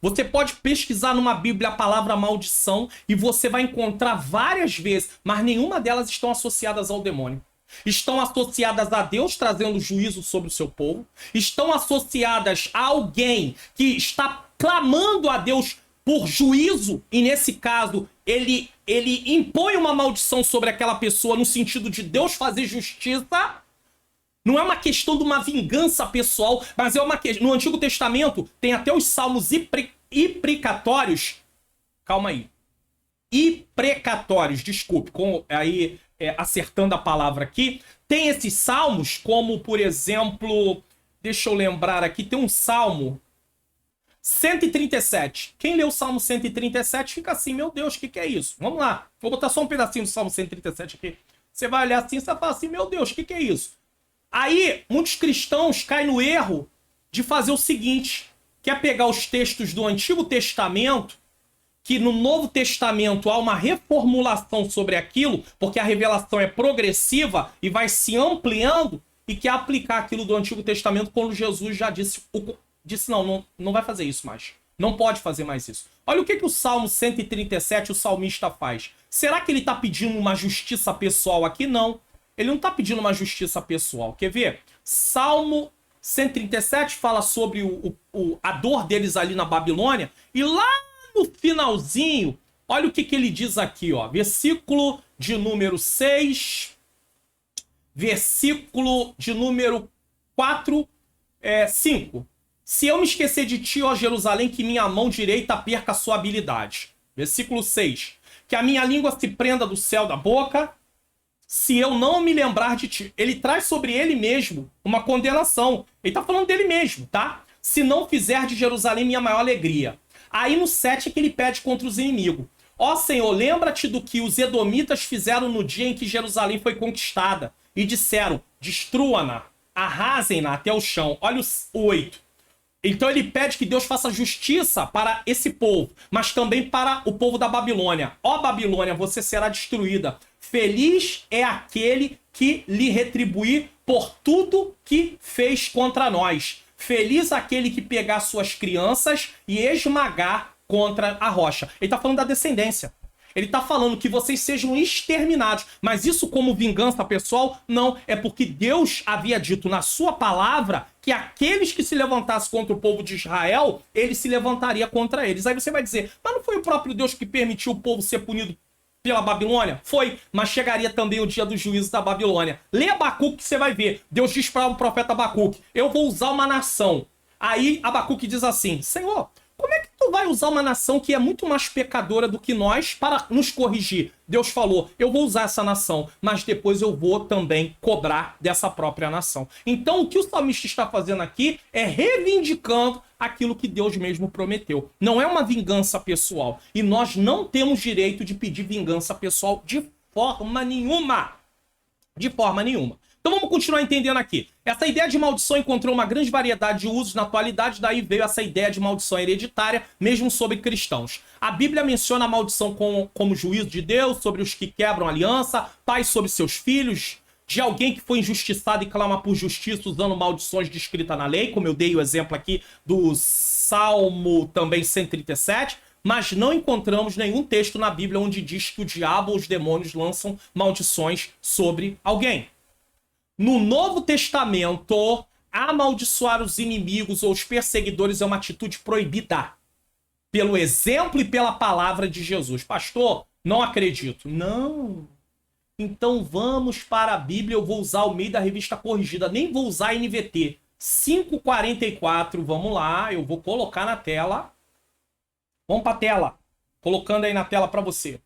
Você pode pesquisar numa Bíblia a palavra maldição e você vai encontrar várias vezes, mas nenhuma delas estão associadas ao demônio. Estão associadas a Deus trazendo juízo sobre o seu povo. Estão associadas a alguém que está clamando a Deus por juízo e nesse caso ele impõe uma maldição sobre aquela pessoa no sentido de Deus fazer justiça. Não é uma questão de uma vingança pessoal, mas é uma questão. No Antigo Testamento tem até os salmos imprecatórios. Calma aí. Imprecatórios, desculpe. Aí, acertando a palavra aqui. Tem esses salmos, como, por exemplo, deixa eu lembrar aqui, tem um salmo 137. Quem lê o salmo 137 fica assim, meu Deus, o que é isso? Vamos lá. Vou botar só um pedacinho do salmo 137 aqui. Você vai olhar assim e você vai falar assim, meu Deus, o que é isso? Aí, muitos cristãos caem no erro de fazer o seguinte, que é pegar os textos do Antigo Testamento, que no Novo Testamento há uma reformulação sobre aquilo, porque a revelação é progressiva e vai se ampliando, e que aplicar aquilo do Antigo Testamento quando Jesus já disse não vai fazer isso mais. Não pode fazer mais isso. Olha o que o Salmo 137, o salmista faz. Será que ele está pedindo uma justiça pessoal aqui? Não. Ele não está pedindo uma justiça pessoal. Quer ver? Salmo 137 fala sobre a dor deles ali na Babilônia. E lá no finalzinho, olha o que ele diz aqui, ó. Versículo de número 6. Versículo de número 5. Se eu me esquecer de ti, ó Jerusalém, que minha mão direita perca a sua habilidade. Versículo 6. Que a minha língua se prenda do céu da boca. se eu não me lembrar de ti. Ele traz sobre ele mesmo uma condenação. Ele está falando dele mesmo, tá? Se não fizer de Jerusalém minha maior alegria. Aí no 7 é que ele pede contra os inimigos. Ó Senhor, lembra-te do que os edomitas fizeram no dia em que Jerusalém foi conquistada. E disseram, destrua-na, arrasem-na até o chão. Olha o 8. Então ele pede que Deus faça justiça para esse povo, mas também para o povo da Babilônia. Ó Babilônia, você será destruída. Feliz é aquele que lhe retribuir por tudo que fez contra nós. Feliz aquele que pegar suas crianças e esmagar contra a rocha. Ele está falando da descendência. Ele está falando que vocês sejam exterminados. Mas isso como vingança pessoal? Não. É porque Deus havia dito na sua palavra que aqueles que se levantassem contra o povo de Israel, ele se levantaria contra eles. Aí você vai dizer, mas não foi o próprio Deus que permitiu o povo ser punido pela Babilônia? Foi, mas chegaria também o dia do juízo da Babilônia. Lê Abacuque que você vai ver. Deus diz para o profeta Abacuque, eu vou usar uma nação. Aí Abacuque diz assim, Senhor, como é que tu vai usar uma nação que é muito mais pecadora do que nós para nos corrigir? Deus falou, eu vou usar essa nação, mas depois eu vou também cobrar dessa própria nação. Então o que o salmista está fazendo aqui é reivindicando aquilo que Deus mesmo prometeu. Não é uma vingança pessoal. E nós não temos direito de pedir vingança pessoal de forma nenhuma. De forma nenhuma. Então vamos continuar entendendo aqui. Essa ideia de maldição encontrou uma grande variedade de usos na atualidade, daí veio essa ideia de maldição hereditária, mesmo sobre cristãos. A Bíblia menciona a maldição como juízo de Deus sobre os que quebram aliança, pais sobre seus filhos, de alguém que foi injustiçado e clama por justiça usando maldições descritas na lei, como eu dei o exemplo aqui do Salmo também 137, mas não encontramos nenhum texto na Bíblia onde diz que o diabo ou os demônios lançam maldições sobre alguém. No Novo Testamento, amaldiçoar os inimigos ou os perseguidores é uma atitude proibida. Pelo exemplo e pela palavra de Jesus. Pastor, não acredito. Não. Então vamos para a Bíblia. Eu vou usar o meio da revista corrigida. Nem vou usar a NVT. 544. Vamos lá. Eu vou colocar na tela. Vamos para a tela. Colocando aí na tela para você.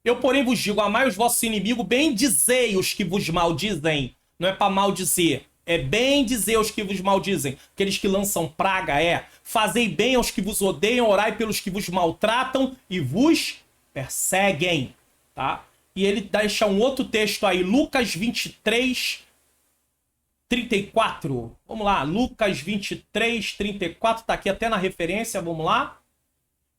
Eu, porém, vos digo, amai os vossos inimigos, bendizei os que vos maldizem. Não é para maldizer, é bem dizer os que vos maldizem. Aqueles que lançam praga, fazei bem aos que vos odeiam, orai pelos que vos maltratam e vos perseguem. Tá? E ele deixa um outro texto aí, Lucas 23, 34. Vamos lá, Lucas 23, 34, tá aqui até na referência, vamos lá.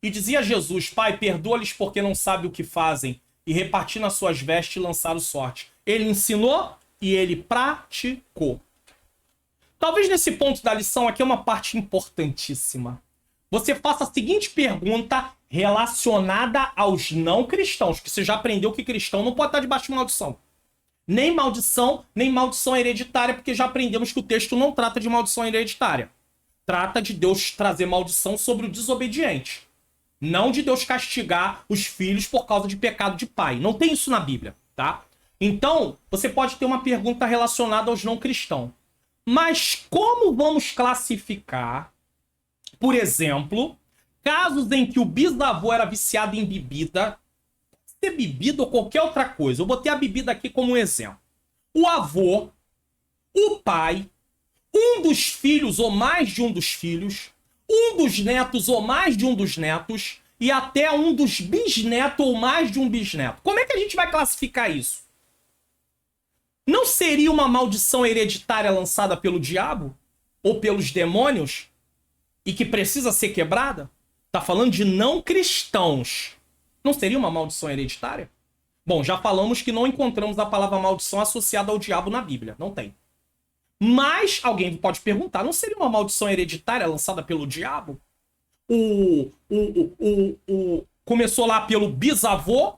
E dizia Jesus, Pai, perdoa-lhes porque não sabem o que fazem, e repartindo as suas vestes lançaram sorte. Ele ensinou e ele praticou. Talvez nesse ponto da lição aqui é uma parte importantíssima. Você faça a seguinte pergunta relacionada aos não cristãos, que você já aprendeu que cristão não pode estar debaixo de maldição. Nem maldição hereditária, porque já aprendemos que o texto não trata de maldição hereditária. Trata de Deus trazer maldição sobre o desobediente. Não de Deus castigar os filhos por causa de pecado de pai. Não tem isso na Bíblia, tá? Então, você pode ter uma pergunta relacionada aos não cristãos. Mas como vamos classificar, por exemplo, casos em que o bisavô era viciado em bebida, pode ser bebida ou qualquer outra coisa. Eu botei a bebida aqui como um exemplo. O avô, o pai, um dos filhos ou mais de um dos filhos, um dos netos ou mais de um dos netos e até um dos bisnetos ou mais de um bisneto. Como é que a gente vai classificar isso? Não seria uma maldição hereditária lançada pelo diabo? Ou pelos demônios? E que precisa ser quebrada? Tá falando de não cristãos. Não seria uma maldição hereditária? Bom, já falamos que não encontramos a palavra maldição associada ao diabo na Bíblia. Não tem. Mas alguém pode perguntar, não seria uma maldição hereditária lançada pelo diabo? Começou lá pelo bisavô,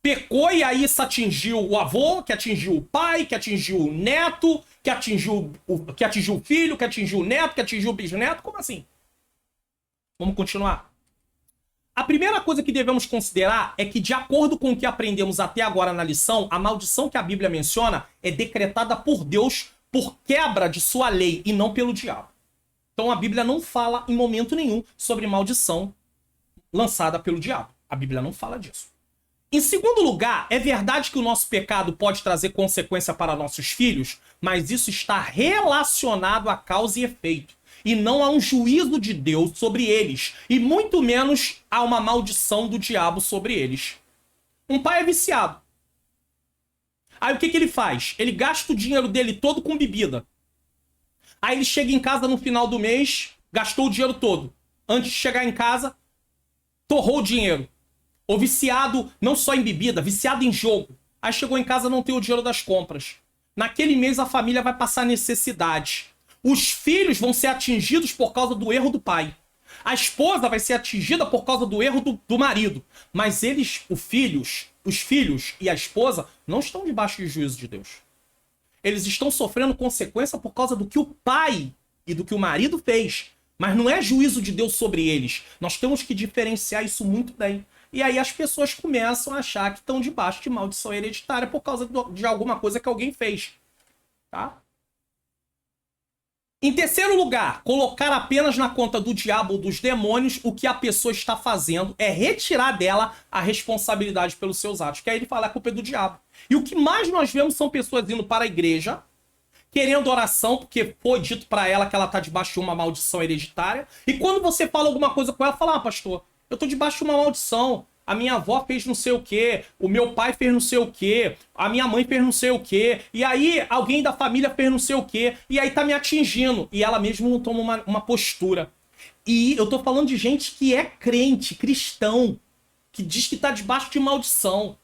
pecou e aí isso atingiu o avô, que atingiu o pai, que atingiu o neto, que atingiu o filho, que atingiu o neto, que atingiu o bisneto. Como assim? Vamos continuar. A primeira coisa que devemos considerar é que, de acordo com o que aprendemos até agora na lição, a maldição que a Bíblia menciona é decretada por Deus por quebra de sua lei e não pelo diabo. Então a Bíblia não fala em momento nenhum sobre maldição lançada pelo diabo. A Bíblia não fala disso. Em segundo lugar, é verdade que o nosso pecado pode trazer consequência para nossos filhos, mas isso está relacionado a causa e efeito, e não a um juízo de Deus sobre eles, e muito menos a uma maldição do diabo sobre eles. Um pai é viciado. Aí o que ele faz? Ele gasta o dinheiro dele todo com bebida. Aí ele chega em casa no final do mês, gastou o dinheiro todo. Antes de chegar em casa, torrou o dinheiro. Ou viciado não só em bebida, viciado em jogo. Aí chegou em casa, não tem o dinheiro das compras. Naquele mês a família vai passar necessidade. Os filhos vão ser atingidos por causa do erro do pai. A esposa vai ser atingida por causa do erro do marido. Mas os filhos e a esposa não estão debaixo de juízo de Deus. Eles estão sofrendo consequência por causa do que o pai e do que o marido fez. Mas não é juízo de Deus sobre eles. Nós temos que diferenciar isso muito bem. E aí as pessoas começam a achar que estão debaixo de maldição hereditária por causa de alguma coisa que alguém fez. Tá? Em terceiro lugar, colocar apenas na conta do diabo ou dos demônios o que a pessoa está fazendo é retirar dela a responsabilidade pelos seus atos. Que aí ele fala, a culpa é do diabo. E o que mais nós vemos são pessoas indo para a igreja, querendo oração, porque foi dito para ela que ela está debaixo de uma maldição hereditária. E quando você fala alguma coisa com ela, fala, pastor, eu tô debaixo de uma maldição. A minha avó fez não sei o quê, o meu pai fez não sei o quê, a minha mãe fez não sei o quê, e aí alguém da família fez não sei o quê, e aí tá me atingindo. E ela mesmo não toma uma postura. E eu tô falando de gente que é crente, cristão, que diz que tá debaixo de maldição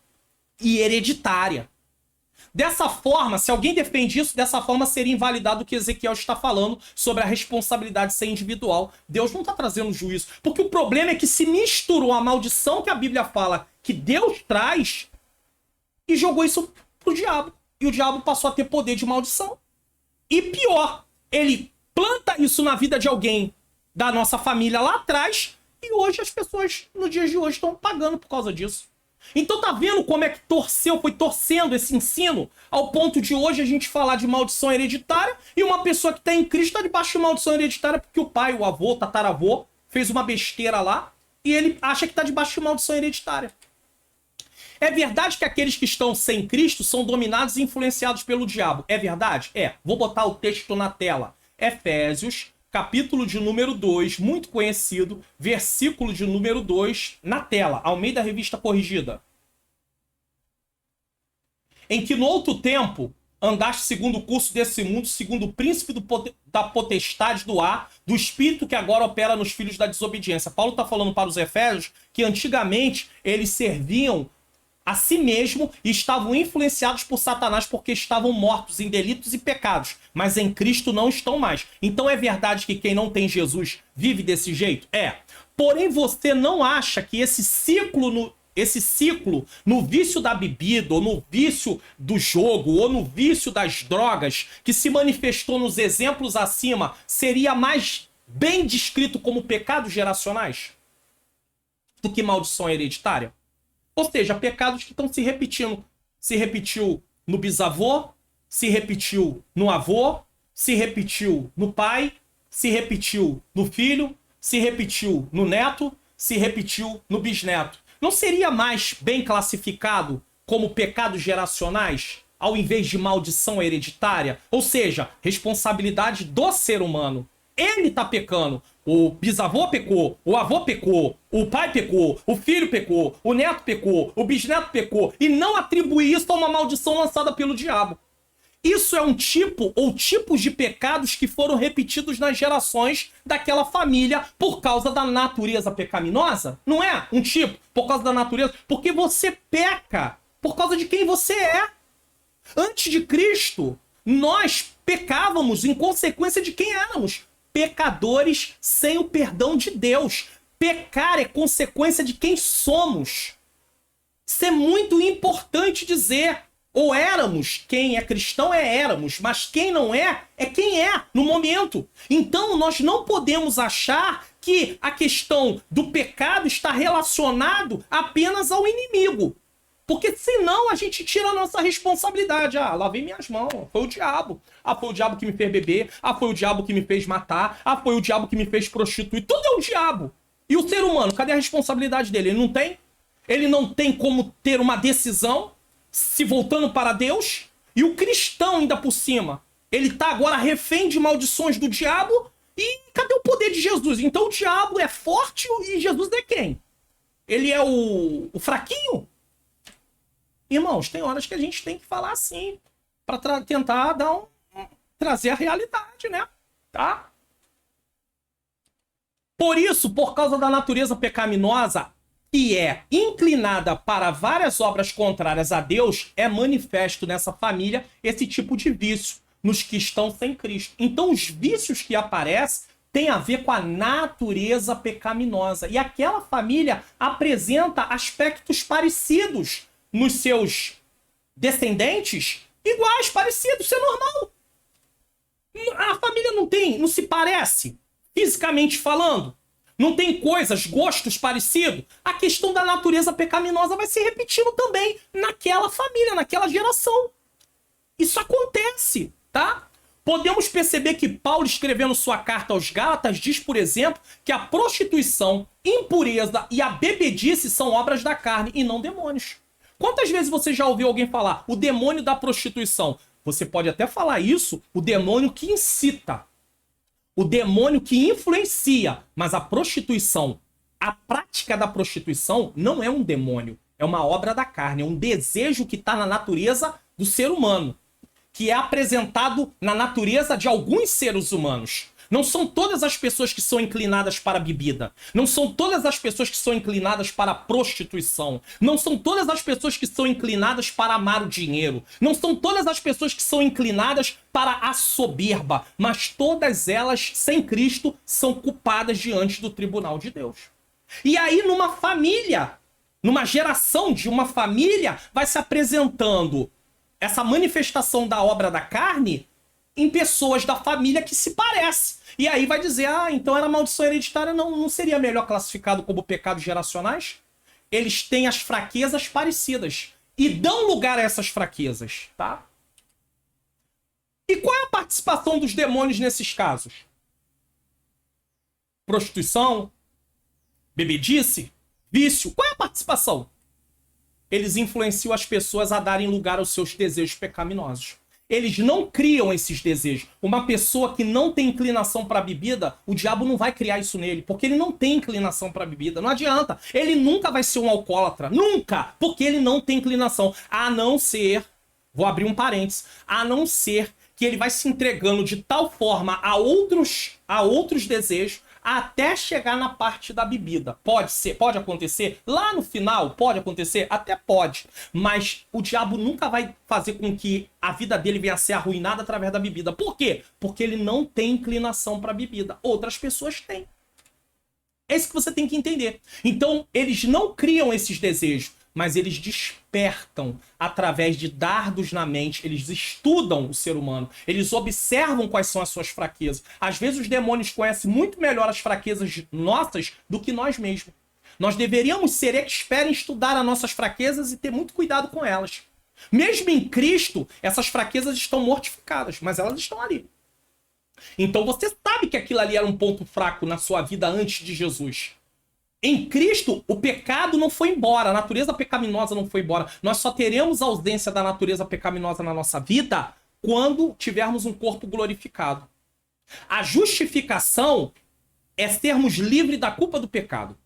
e hereditária. Dessa forma, se alguém defende isso, dessa forma seria invalidado o que Ezequiel está falando sobre a responsabilidade ser individual. Deus não está trazendo juízo. Porque o problema é que se misturou a maldição que a Bíblia fala que Deus traz e jogou isso pro diabo. E o diabo passou a ter poder de maldição. E pior, ele planta isso na vida de alguém da nossa família lá atrás e hoje as pessoas, no dia de hoje, estão pagando por causa disso. Então tá vendo como é que foi torcendo esse ensino ao ponto de hoje a gente falar de maldição hereditária e uma pessoa que tá em Cristo tá debaixo de maldição hereditária porque o pai, o avô, o tataravô fez uma besteira lá e ele acha que tá debaixo de maldição hereditária. É verdade que aqueles que estão sem Cristo são dominados e influenciados pelo diabo. É verdade? É. Vou botar o texto na tela. Efésios, capítulo de número 2, muito conhecido, versículo de número 2, na tela, Almeida Revista Corrigida. Em que no outro tempo andaste segundo o curso desse mundo, segundo o príncipe da potestade do ar, do espírito que agora opera nos filhos da desobediência. Paulo está falando para os Efésios que antigamente eles serviam a si mesmo e estavam influenciados por Satanás porque estavam mortos em delitos e pecados, mas em Cristo não estão mais. Então é verdade que quem não tem Jesus vive desse jeito? É. Porém você não acha que esse ciclo no vício da bebida, ou no vício do jogo, ou no vício das drogas, que se manifestou nos exemplos acima, seria mais bem descrito como pecados geracionais do que maldição hereditária? Ou seja, pecados que estão se repetindo. Se repetiu no bisavô, se repetiu no avô, se repetiu no pai, se repetiu no filho, se repetiu no neto, se repetiu no bisneto. Não seria mais bem classificado como pecados geracionais, ao invés de maldição hereditária? Ou seja, responsabilidade do ser humano. Ele tá pecando. O bisavô pecou, o avô pecou, o pai pecou, o filho pecou, o neto pecou, o bisneto pecou. E não atribuir isso a uma maldição lançada pelo diabo. Isso é um tipo ou tipos de pecados que foram repetidos nas gerações daquela família por causa da natureza pecaminosa? Não é um tipo por causa da natureza? Porque você peca por causa de quem você é. Antes de Cristo, nós pecávamos em consequência de quem éramos. Pecadores sem o perdão de Deus. Pecar é consequência de quem somos. Isso é muito importante dizer. Ou éramos, quem é cristão é éramos, mas quem não é, é quem é no momento. Então nós não podemos achar que a questão do pecado está relacionado apenas ao inimigo. Porque senão a gente tira a nossa responsabilidade. Ah, lavei minhas mãos, foi o diabo. Ah, foi o diabo que me fez beber. Ah, foi o diabo que me fez matar. Ah, foi o diabo que me fez prostituir. Tudo é o diabo. E o ser humano, cadê a responsabilidade dele? Ele não tem? ele não tem como ter uma decisão se voltando para Deus, e o cristão ainda por cima, ele tá agora refém de maldições do diabo, e cadê o poder de Jesus? Então o diabo é forte e Jesus é quem? Ele é o fraquinho? Irmãos, tem horas que a gente tem que falar assim, para tentar trazer a realidade, né? Tá? Por isso, por causa da natureza pecaminosa, que é inclinada para várias obras contrárias a Deus, é manifesto nessa família esse tipo de vício nos que estão sem Cristo. Então, os vícios que aparecem têm a ver com a natureza pecaminosa. E aquela família apresenta aspectos parecidos nos seus descendentes, iguais, parecidos, isso é normal. A família não se parece, fisicamente falando. Não tem coisas, gostos parecidos. A questão da natureza pecaminosa vai se repetindo também naquela família, naquela geração. Isso acontece, tá? Podemos perceber que Paulo, escrevendo sua carta aos Gálatas, diz, por exemplo, que a prostituição, impureza e a bebedice são obras da carne e não demônios. Quantas vezes você já ouviu alguém falar o demônio da prostituição? Você pode até falar isso, o demônio que incita, o demônio que influencia, mas a prostituição, a prática da prostituição não é um demônio, é uma obra da carne, é um desejo que está na natureza do ser humano, que é apresentado na natureza de alguns seres humanos. Não são todas as pessoas que são inclinadas para a bebida. Não são todas as pessoas que são inclinadas para a prostituição. Não são todas as pessoas que são inclinadas para amar o dinheiro. Não são todas as pessoas que são inclinadas para a soberba. Mas todas elas, sem Cristo, são culpadas diante do tribunal de Deus. E aí, numa família, numa geração de uma família, vai se apresentando essa manifestação da obra da carne em pessoas da família que se parecem. E aí vai dizer, então era maldição hereditária, não seria melhor classificado como pecados geracionais? Eles têm as fraquezas parecidas e dão lugar a essas fraquezas, tá? E qual é a participação dos demônios nesses casos? Prostituição, bebedice, vício. Qual é a participação? Eles influenciam as pessoas a darem lugar aos seus desejos pecaminosos. Eles não criam esses desejos. Uma pessoa que não tem inclinação para a bebida, o diabo não vai criar isso nele, porque ele não tem inclinação para a bebida. Não adianta. Ele nunca vai ser um alcoólatra. Nunca! Porque ele não tem inclinação. A não ser, vou abrir um parênteses, a não ser que ele vai se entregando de tal forma a outros desejos, até chegar na parte da bebida. Pode ser, pode acontecer. Lá no final, pode acontecer? Até pode. Mas o diabo nunca vai fazer com que a vida dele venha a ser arruinada através da bebida. Por quê? Porque ele não tem inclinação para a bebida. Outras pessoas têm. É isso que você tem que entender. Então, eles não criam esses desejos, mas eles despertam através de dardos na mente. Eles estudam o ser humano. Eles observam quais são as suas fraquezas. Às vezes os demônios conhecem muito melhor as fraquezas nossas do que nós mesmos. Nós deveríamos ser expertos em estudar as nossas fraquezas e ter muito cuidado com elas. Mesmo em Cristo, essas fraquezas estão mortificadas, mas elas estão ali. Então você sabe que aquilo ali era um ponto fraco na sua vida antes de Jesus. Em Cristo, o pecado não foi embora, a natureza pecaminosa não foi embora. Nós só teremos ausência da natureza pecaminosa na nossa vida quando tivermos um corpo glorificado. A justificação é sermos livres da culpa do pecado.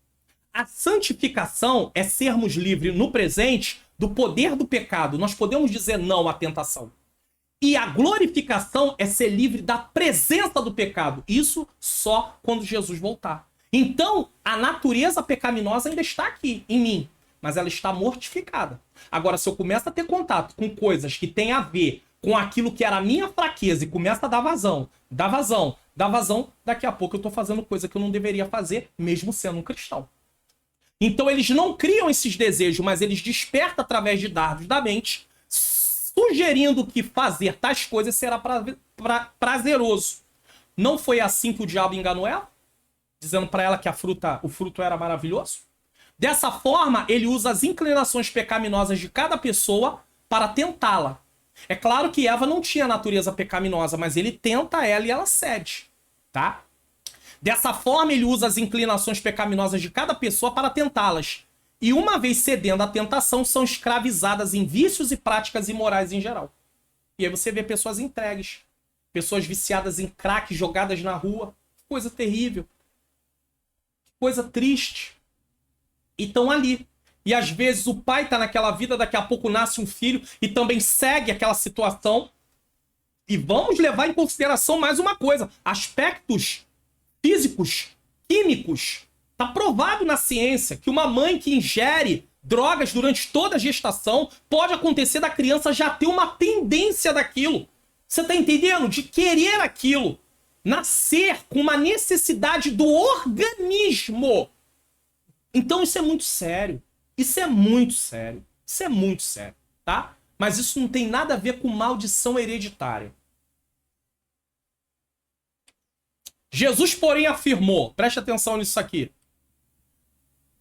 A santificação é sermos livres no presente do poder do pecado. Nós podemos dizer não à tentação. E a glorificação é ser livre da presença do pecado. Isso só quando Jesus voltar. Então, a natureza pecaminosa ainda está aqui, em mim, mas ela está mortificada. Agora, se eu começo a ter contato com coisas que têm a ver com aquilo que era a minha fraqueza e começa a dar vazão, daqui a pouco eu estou fazendo coisa que eu não deveria fazer, mesmo sendo um cristão. Então, eles não criam esses desejos, mas eles despertam através de dardos da mente, sugerindo que fazer tais coisas será prazeroso. Não foi assim que o diabo enganou ela? Dizendo para ela que o fruto era maravilhoso? Dessa forma, ele usa as inclinações pecaminosas de cada pessoa para tentá-la. É claro que Eva não tinha natureza pecaminosa, mas ele tenta ela e ela cede, tá? Dessa forma, ele usa as inclinações pecaminosas de cada pessoa para tentá-las. e uma vez cedendo à tentação, são escravizadas em vícios e práticas imorais em geral. E aí você vê pessoas entregues, pessoas viciadas em crack, jogadas na rua. Coisa terrível. Coisa triste. E estão ali. E às vezes o pai está naquela vida, daqui a pouco nasce um filho e também segue aquela situação. E vamos levar em consideração mais uma coisa. Aspectos físicos, químicos. Está provado na ciência que uma mãe que ingere drogas durante toda a gestação pode acontecer da criança já ter uma tendência daquilo. Você está entendendo? De querer aquilo. Nascer com uma necessidade do organismo. Então isso é muito sério. Isso é muito sério. Isso é muito sério, tá? Mas isso não tem nada a ver com maldição hereditária. Jesus, porém, afirmou, preste atenção nisso aqui.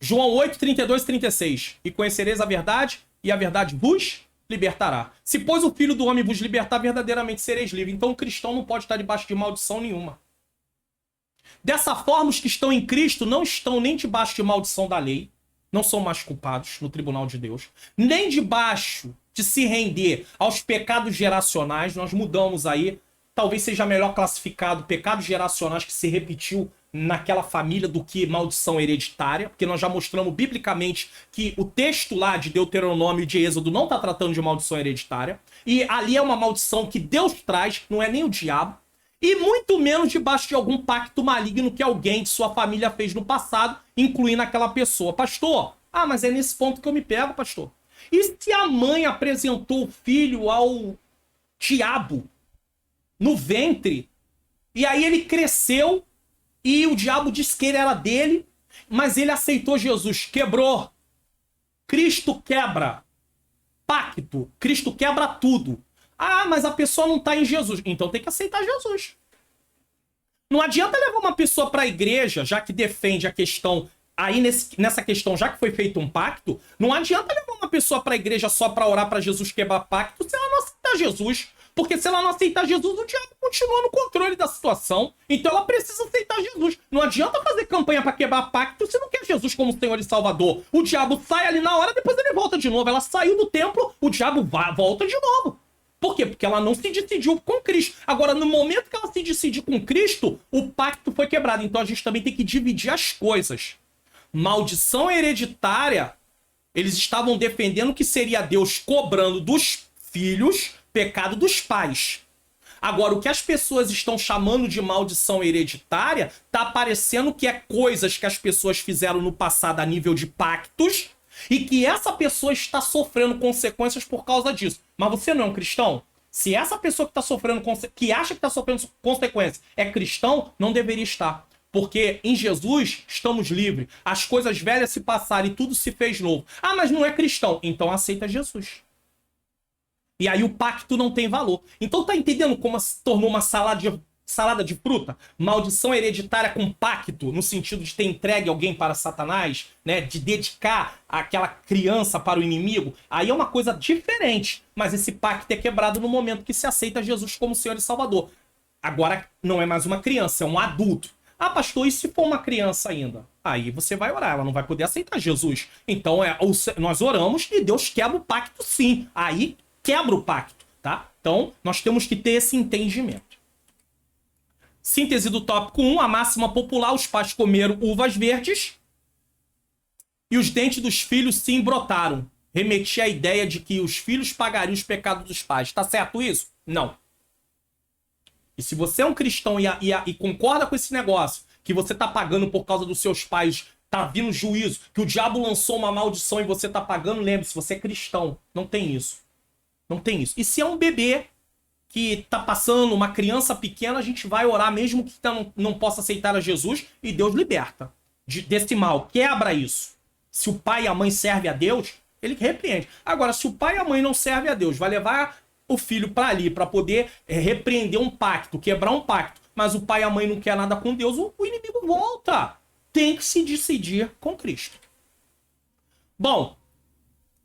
João 8, 32 e 36. E conhecereis a verdade, e a verdade vos libertará. Se, pois, o Filho do Homem vos libertar, verdadeiramente sereis livres. Então o cristão não pode estar debaixo de maldição nenhuma. Dessa forma, os que estão em Cristo não estão nem debaixo de maldição da lei, não são mais culpados no tribunal de Deus, nem debaixo de se render aos pecados geracionais. Nós mudamos aí, talvez seja melhor classificado pecados geracionais que se repetiu naquela família do que maldição hereditária, porque nós já mostramos biblicamente que o texto lá de Deuteronômio e de Êxodo não está tratando de maldição hereditária, e ali é uma maldição que Deus traz, não é nem o diabo, e muito menos debaixo de algum pacto maligno que alguém de sua família fez no passado, incluindo aquela pessoa. Pastor, mas é nesse ponto que eu me pego, pastor. E se a mãe apresentou o filho ao diabo no ventre, e aí ele cresceu, e o diabo disse que ele era dele, mas ele aceitou Jesus, quebrou. Cristo quebra pacto, Cristo quebra tudo. Mas a pessoa não está em Jesus, então tem que aceitar Jesus. Não adianta levar uma pessoa para a igreja, já que defende a questão, aí nessa questão, já que foi feito um pacto, não adianta levar uma pessoa para a igreja só para orar para Jesus quebrar pacto se ela não aceitar Jesus. Porque se ela não aceitar Jesus, o diabo continua no controle da situação. Então ela precisa aceitar Jesus. Não adianta fazer campanha para quebrar pacto se não quer Jesus como Senhor e Salvador. O diabo sai ali na hora, depois ele volta de novo. Ela saiu do templo, o diabo volta de novo. Por quê? Porque ela não se decidiu com Cristo. Agora, no momento que ela se decidiu com Cristo, o pacto foi quebrado. Então a gente também tem que dividir as coisas. Maldição hereditária, eles estavam defendendo que seria Deus cobrando dos filhos pecado dos pais. Agora, o que as pessoas estão chamando de maldição hereditária tá parecendo que é coisas que as pessoas fizeram no passado a nível de pactos e que essa pessoa está sofrendo consequências por causa disso. Mas você não é um cristão? Se essa pessoa que está sofrendo, que acha que está sofrendo consequências é cristão, não deveria estar. Porque em Jesus estamos livres. As coisas velhas se passaram e tudo se fez novo. Mas não é cristão. Então aceita Jesus. E aí o pacto não tem valor. Então tá entendendo como se tornou uma salada de fruta? Maldição hereditária com pacto, no sentido de ter entregue alguém para Satanás, né? De dedicar aquela criança para o inimigo. Aí é uma coisa diferente. Mas esse pacto é quebrado no momento que se aceita Jesus como Senhor e Salvador. Agora não é mais uma criança, é um adulto. Pastor, e se for uma criança ainda? Aí você vai orar, ela não vai poder aceitar Jesus. Então nós oramos e Deus quebra o pacto sim. Aí quebra o pacto, tá? Então, nós temos que ter esse entendimento. Síntese do tópico 1, a máxima popular, os pais comeram uvas verdes e os dentes dos filhos se embrotaram. Remetia à ideia de que os filhos pagariam os pecados dos pais. Tá certo isso? Não. E se você é um cristão e concorda com esse negócio, que você tá pagando por causa dos seus pais, tá vindo juízo, que o diabo lançou uma maldição e você tá pagando, lembre-se, você é cristão. Não tem isso. Não tem isso. E se é um bebê que tá passando, uma criança pequena, a gente vai orar mesmo que não possa aceitar a Jesus e Deus liberta desse mal. Quebra isso. Se o pai e a mãe servem a Deus, ele repreende. Agora, se o pai e a mãe não servem a Deus, vai levar o filho para ali, para poder repreender um pacto, quebrar um pacto, mas o pai e a mãe não quer nada com Deus, o inimigo volta. Tem que se decidir com Cristo. Bom,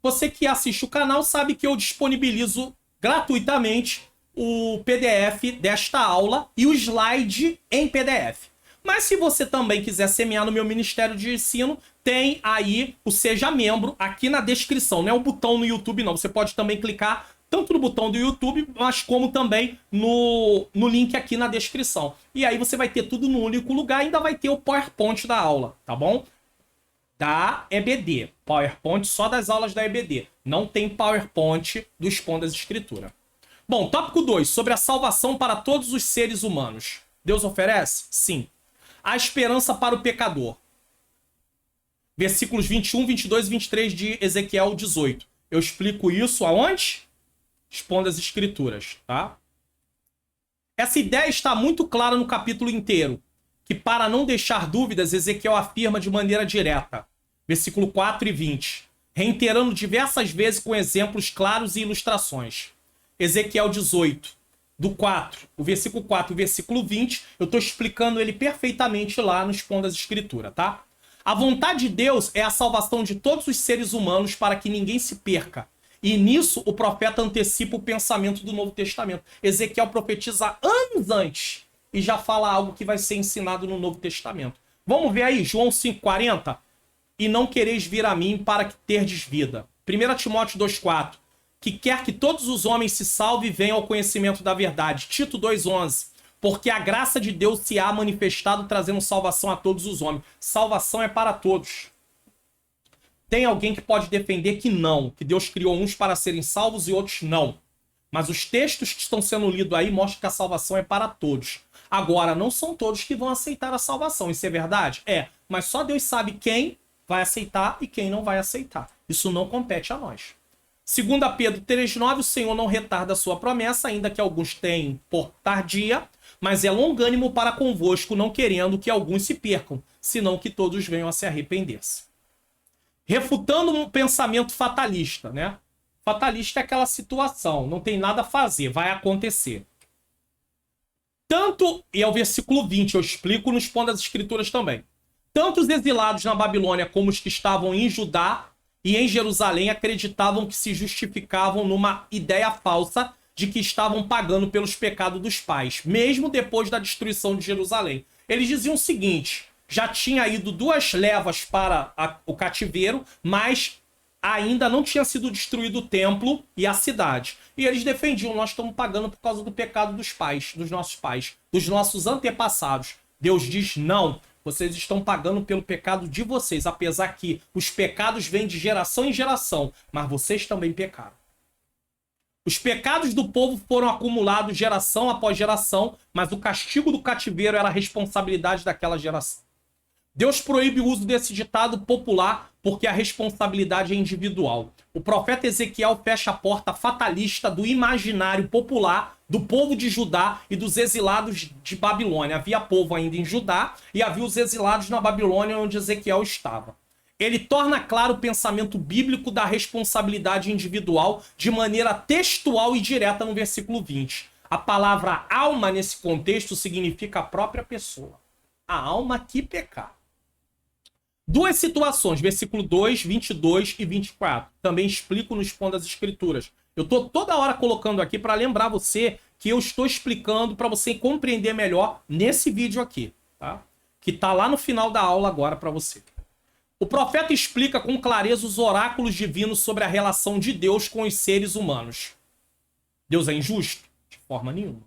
você que assiste o canal sabe que eu disponibilizo gratuitamente o PDF desta aula e o slide em PDF. Mas se você também quiser semear no meu Ministério de Ensino, tem aí o Seja Membro aqui na descrição. Não é o botão no YouTube, não. Você pode também clicar tanto no botão do YouTube, mas como também no link aqui na descrição. E aí você vai ter tudo num único lugar, ainda vai ter o PowerPoint da aula, tá bom? Da EBD. PowerPoint só das aulas da EBD. Não tem PowerPoint do Expondo as Escrituras. Bom, tópico 2. Sobre a salvação para todos os seres humanos. Deus oferece? Sim. A esperança para o pecador. Versículos 21, 22 e 23 de Ezequiel 18. Eu explico isso aonde? Expondo as Escrituras, tá? Essa ideia está muito clara no capítulo inteiro, que para não deixar dúvidas, Ezequiel afirma de maneira direta. Versículo 4 e 20. Reiterando diversas vezes com exemplos claros e ilustrações. Ezequiel 18, do 4, o versículo 4 e o versículo 20, eu estou explicando ele perfeitamente lá no Expondo as Escrituras, tá? A vontade de Deus é a salvação de todos os seres humanos para que ninguém se perca. E nisso o profeta antecipa o pensamento do Novo Testamento. Ezequiel profetiza anos antes e já fala algo que vai ser ensinado no Novo Testamento. Vamos ver aí, João 5,40. E não quereis vir a mim para que terdes vida. 1 Timóteo 2,4. Que quer que todos os homens se salvem e venham ao conhecimento da verdade. Tito 2,11. Porque a graça de Deus se há manifestado trazendo salvação a todos os homens. Salvação é para todos. Tem alguém que pode defender que não, que Deus criou uns para serem salvos e outros não. Mas os textos que estão sendo lidos aí mostram que a salvação é para todos. Agora, não são todos que vão aceitar a salvação. Isso é verdade? É. Mas só Deus sabe quem vai aceitar e quem não vai aceitar. Isso não compete a nós. 2 Pedro 3,9, o Senhor não retarda a sua promessa, ainda que alguns tenham por tardia, mas é longânimo para convosco, não querendo que alguns se percam, senão que todos venham a se arrepender-se. Refutando um pensamento fatalista, né? Fatalista é aquela situação, não tem nada a fazer, vai acontecer. Tanto, e é o versículo 20, eu explico no Expondo as Escrituras também. Tanto os exilados na Babilônia como os que estavam em Judá e em Jerusalém acreditavam que se justificavam numa ideia falsa de que estavam pagando pelos pecados dos pais, mesmo depois da destruição de Jerusalém. Eles diziam o seguinte: já tinha ido 2 levas para o cativeiro, mas ainda não tinha sido destruído o templo e a cidade. E eles defendiam: nós estamos pagando por causa do pecado dos pais, dos nossos antepassados. Deus diz: não. Vocês estão pagando pelo pecado de vocês, apesar que os pecados vêm de geração em geração, mas vocês também pecaram. Os pecados do povo foram acumulados geração após geração, mas o castigo do cativeiro era a responsabilidade daquela geração. Deus proíbe o uso desse ditado popular porque a responsabilidade é individual. O profeta Ezequiel fecha a porta fatalista do imaginário popular do povo de Judá e dos exilados de Babilônia. Havia povo ainda em Judá e havia os exilados na Babilônia onde Ezequiel estava. Ele torna claro o pensamento bíblico da responsabilidade individual de maneira textual e direta no versículo 20. A palavra alma nesse contexto significa a própria pessoa. A alma que pecar. 2 situações, versículo 2, 22 e 24. Também explico no Expondo as Escrituras. Eu estou toda hora colocando aqui para lembrar você que eu estou explicando para você compreender melhor nesse vídeo aqui, tá? Que está lá no final da aula agora para você. O profeta explica com clareza os oráculos divinos sobre a relação de Deus com os seres humanos. Deus é injusto? De forma nenhuma.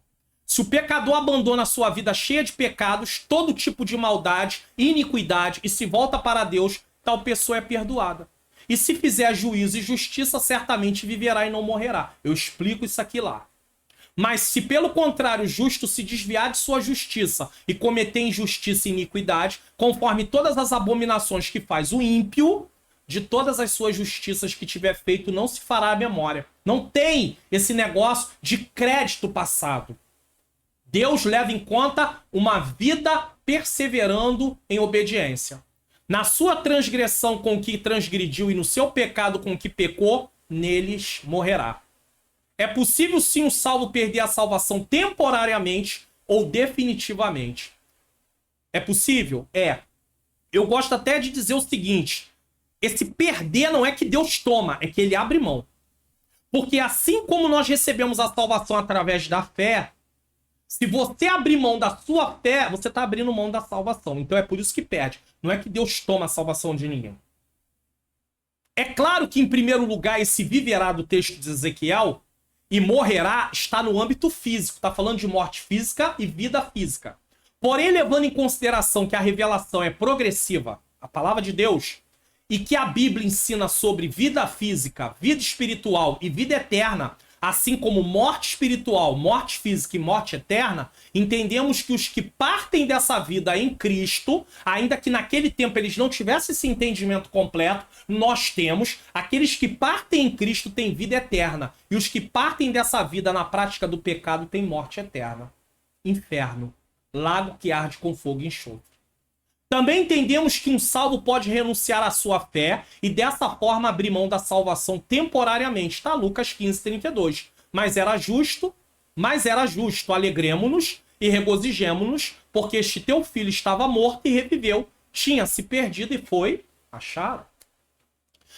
Se o pecador abandona a sua vida cheia de pecados, todo tipo de maldade e iniquidade e se volta para Deus, tal pessoa é perdoada. E se fizer juízo e justiça, certamente viverá e não morrerá. Eu explico isso aqui lá. Mas se pelo contrário o justo se desviar de sua justiça e cometer injustiça e iniquidade, conforme todas as abominações que faz o ímpio, de todas as suas justiças que tiver feito não se fará a memória. Não tem esse negócio de crédito passado. Deus leva em conta uma vida perseverando em obediência. Na sua transgressão com que transgrediu e no seu pecado com que pecou, neles morrerá. É possível sim o salvo perder a salvação temporariamente ou definitivamente. É possível? É. Eu gosto até de dizer o seguinte: esse perder não é que Deus toma, é que ele abre mão. Porque assim como nós recebemos a salvação através da fé, Se você abrir mão da sua fé, você está abrindo mão da salvação. Então é por isso que perde. Não é que Deus toma a salvação de ninguém. É claro que, em primeiro lugar, esse viverá do texto de Ezequiel e morrerá está no âmbito físico. Está falando de morte física e vida física. Porém, levando em consideração que a revelação é progressiva, a palavra de Deus, e que a Bíblia ensina sobre vida física, vida espiritual e vida eterna, assim como morte espiritual, morte física e morte eterna, entendemos que os que partem dessa vida em Cristo, ainda que naquele tempo eles não tivessem esse entendimento completo, nós temos. Aqueles que partem em Cristo têm vida eterna. E os que partem dessa vida na prática do pecado têm morte eterna. Inferno. Lago que arde com fogo e enxofre. Também entendemos que um salvo pode renunciar à sua fé e dessa forma abrir mão da salvação temporariamente. Está Lucas 15:32. Mas era justo, alegremo-nos e regozijemo-nos, porque este teu filho estava morto e reviveu, tinha se perdido e foi achado.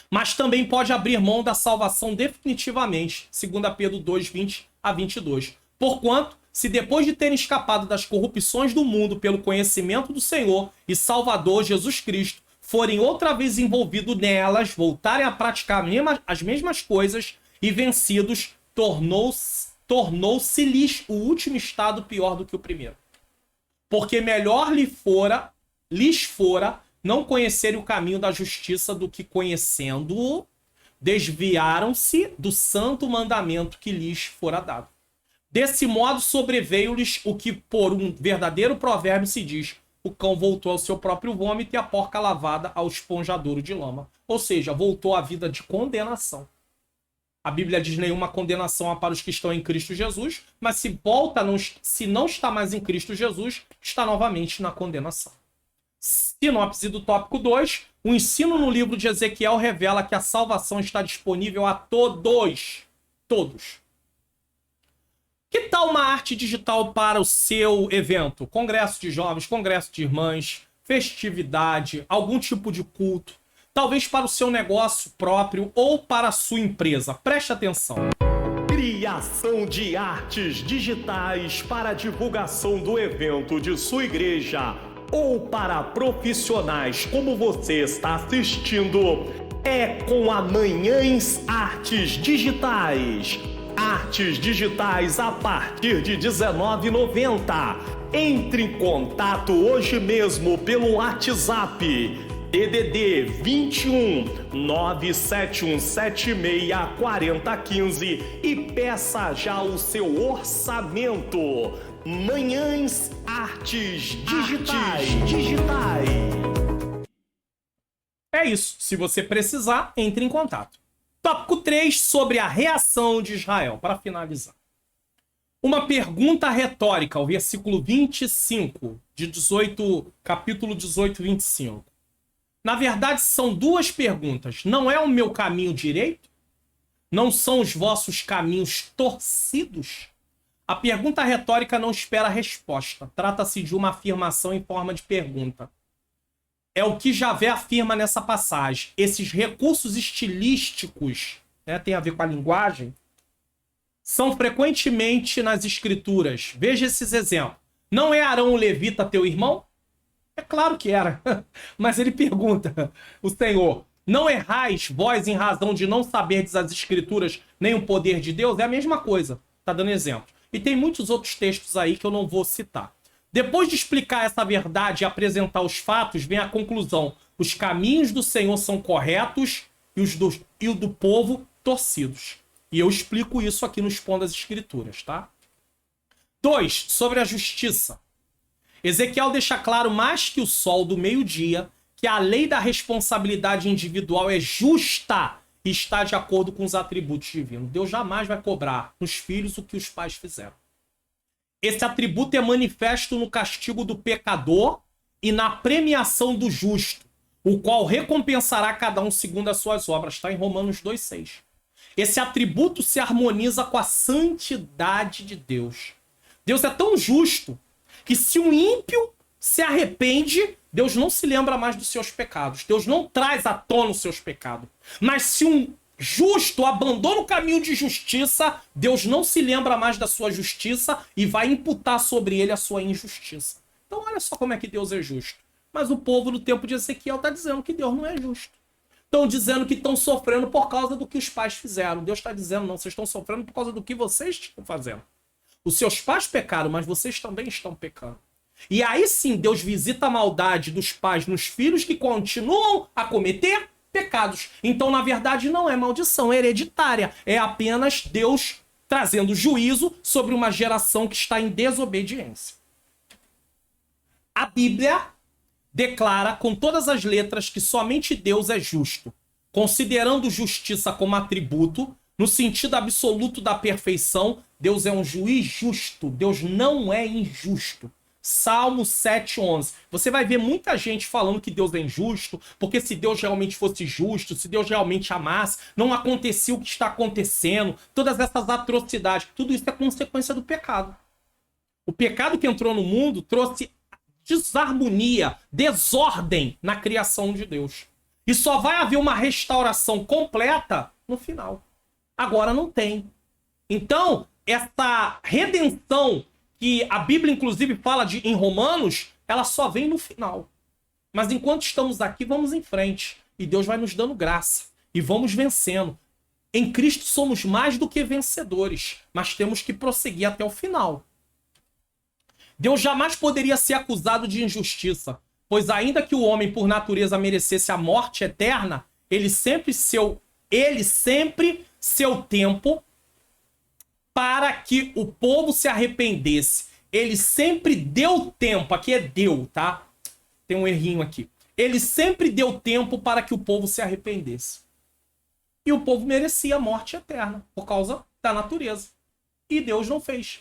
Mas também pode abrir mão da salvação definitivamente, 2 Pedro 2:20-22. Porquanto, se depois de terem escapado das corrupções do mundo pelo conhecimento do Senhor e Salvador Jesus Cristo, forem outra vez envolvidos nelas, voltarem a praticar as mesmas coisas e vencidos, tornou-se-lhes o último estado pior do que o primeiro. Porque melhor lhes fora não conhecerem o caminho da justiça do que, conhecendo-o, desviaram-se do santo mandamento que lhes fora dado. Desse modo sobreveio-lhes o que por um verdadeiro provérbio se diz: o cão voltou ao seu próprio vômito e a porca lavada ao esponjadouro de lama. Ou seja, voltou à vida de condenação. A Bíblia diz: nenhuma condenação há para os que estão em Cristo Jesus, mas se não está mais em Cristo Jesus, está novamente na condenação. Sinopse do tópico 2. O ensino no livro de Ezequiel revela que a salvação está disponível a todos. Todos. Que tal uma arte digital para o seu evento? Congresso de jovens, congresso de irmãs, festividade, algum tipo de culto. Talvez para o seu negócio próprio ou para a sua empresa. Preste atenção. Criação de artes digitais para a divulgação do evento de sua igreja ou para profissionais como você está assistindo é com a Manhãs Artes Digitais. Artes digitais a partir de R$19,90. Entre em contato hoje mesmo pelo WhatsApp DDD 21 97176 4015 e peça já o seu orçamento. Manhãs Artes Digitais. É isso. Se você precisar, entre em contato. Tópico 3, sobre a reação de Israel. Para finalizar. Uma pergunta retórica, o versículo 25, capítulo 18, 25. Na verdade, são duas perguntas. Não é o meu caminho direito? Não são os vossos caminhos torcidos? A pergunta retórica não espera resposta. Trata-se de uma afirmação em forma de pergunta. É o que Javé afirma nessa passagem. Esses recursos estilísticos, né, tem a ver com a linguagem, são frequentemente nas escrituras. Veja esses exemplos. Não é Arão o levita teu irmão? É claro que era. Mas ele pergunta, o Senhor, não errais vós em razão de não saberdes as escrituras nem o poder de Deus? É a mesma coisa. Está dando exemplo. E tem muitos outros textos aí que eu não vou citar. Depois de explicar essa verdade e apresentar os fatos, vem a conclusão. Os caminhos do Senhor são corretos e o do povo torcidos. E eu explico isso aqui no Expondo as Escrituras, tá? 2. Sobre a justiça. Ezequiel deixa claro mais que o sol do meio-dia que a lei da responsabilidade individual é justa e está de acordo com os atributos divinos. Deus jamais vai cobrar nos filhos o que os pais fizeram. Esse atributo é manifesto no castigo do pecador e na premiação do justo, o qual recompensará cada um segundo as suas obras. Está em Romanos 2,6. Esse atributo se harmoniza com a santidade de Deus. Deus é tão justo que se um ímpio se arrepende, Deus não se lembra mais dos seus pecados. Deus não traz à tona os seus pecados. Mas se um justo abandona o caminho de justiça, Deus não se lembra mais da sua justiça e vai imputar sobre ele a sua injustiça. Então olha só como é que Deus é justo. Mas o povo no tempo de Ezequiel está dizendo que Deus não é justo. Estão dizendo que estão sofrendo por causa do que os pais fizeram. Deus está dizendo, não, vocês estão sofrendo por causa do que vocês estão fazendo. Os seus pais pecaram, mas vocês também estão pecando. E aí sim, Deus visita a maldade dos pais nos filhos que continuam a cometer pecados. Então, na verdade, não é maldição hereditária. É apenas Deus trazendo juízo sobre uma geração que está em desobediência. A Bíblia declara com todas as letras que somente Deus é justo, considerando justiça como atributo, no sentido absoluto da perfeição. Deus é um juiz justo, Deus não é injusto. Salmo 7:11. Você vai ver muita gente falando que Deus é injusto, porque se Deus realmente fosse justo, se Deus realmente amasse, não acontecia o que está acontecendo, todas essas atrocidades, tudo isso é consequência do pecado. O pecado que entrou no mundo trouxe desarmonia, desordem na criação de Deus. E só vai haver uma restauração completa no final. Agora não tem. Então, essa redenção que a Bíblia inclusive fala em Romanos, ela só vem no final. Mas enquanto estamos aqui, vamos em frente. E Deus vai nos dando graça. E vamos vencendo. Em Cristo somos mais do que vencedores. Mas temos que prosseguir até o final. Deus jamais poderia ser acusado de injustiça. Pois ainda que o homem por natureza merecesse a morte eterna, ele sempre seu tempo para que o povo se arrependesse. Ele sempre deu tempo. Aqui é deu, tá? Tem um errinho aqui. Ele sempre deu tempo para que o povo se arrependesse. E o povo merecia a morte eterna, por causa da natureza. E Deus não fez.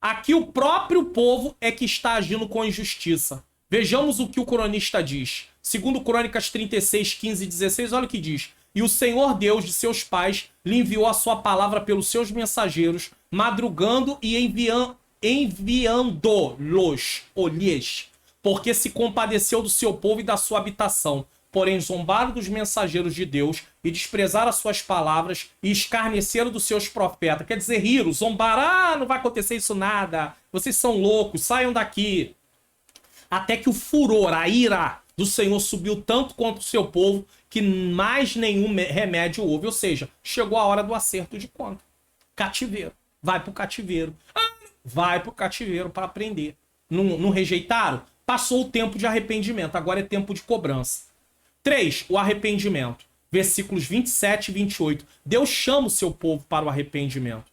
Aqui o próprio povo é que está agindo com injustiça. Vejamos o que o cronista diz. Segundo Crônicas 36, 15 e 16, olha o que diz. E o Senhor Deus de seus pais lhe enviou a sua palavra pelos seus mensageiros, madrugando e enviando-lhes, porque se compadeceu do seu povo e da sua habitação. Porém, zombaram dos mensageiros de Deus e desprezaram as suas palavras e escarneceram dos seus profetas. Quer dizer, riram, zombaram, não vai acontecer isso nada, vocês são loucos, saiam daqui. Até que o furor, a ira do Senhor subiu tanto quanto o seu povo, que mais nenhum remédio houve. Ou seja, chegou a hora do acerto de conta. Cativeiro. Vai pro cativeiro. Vai pro cativeiro para aprender. Não rejeitaram? Passou o tempo de arrependimento. Agora é tempo de cobrança. 3. O arrependimento. Versículos 27 e 28. Deus chama o seu povo para o arrependimento.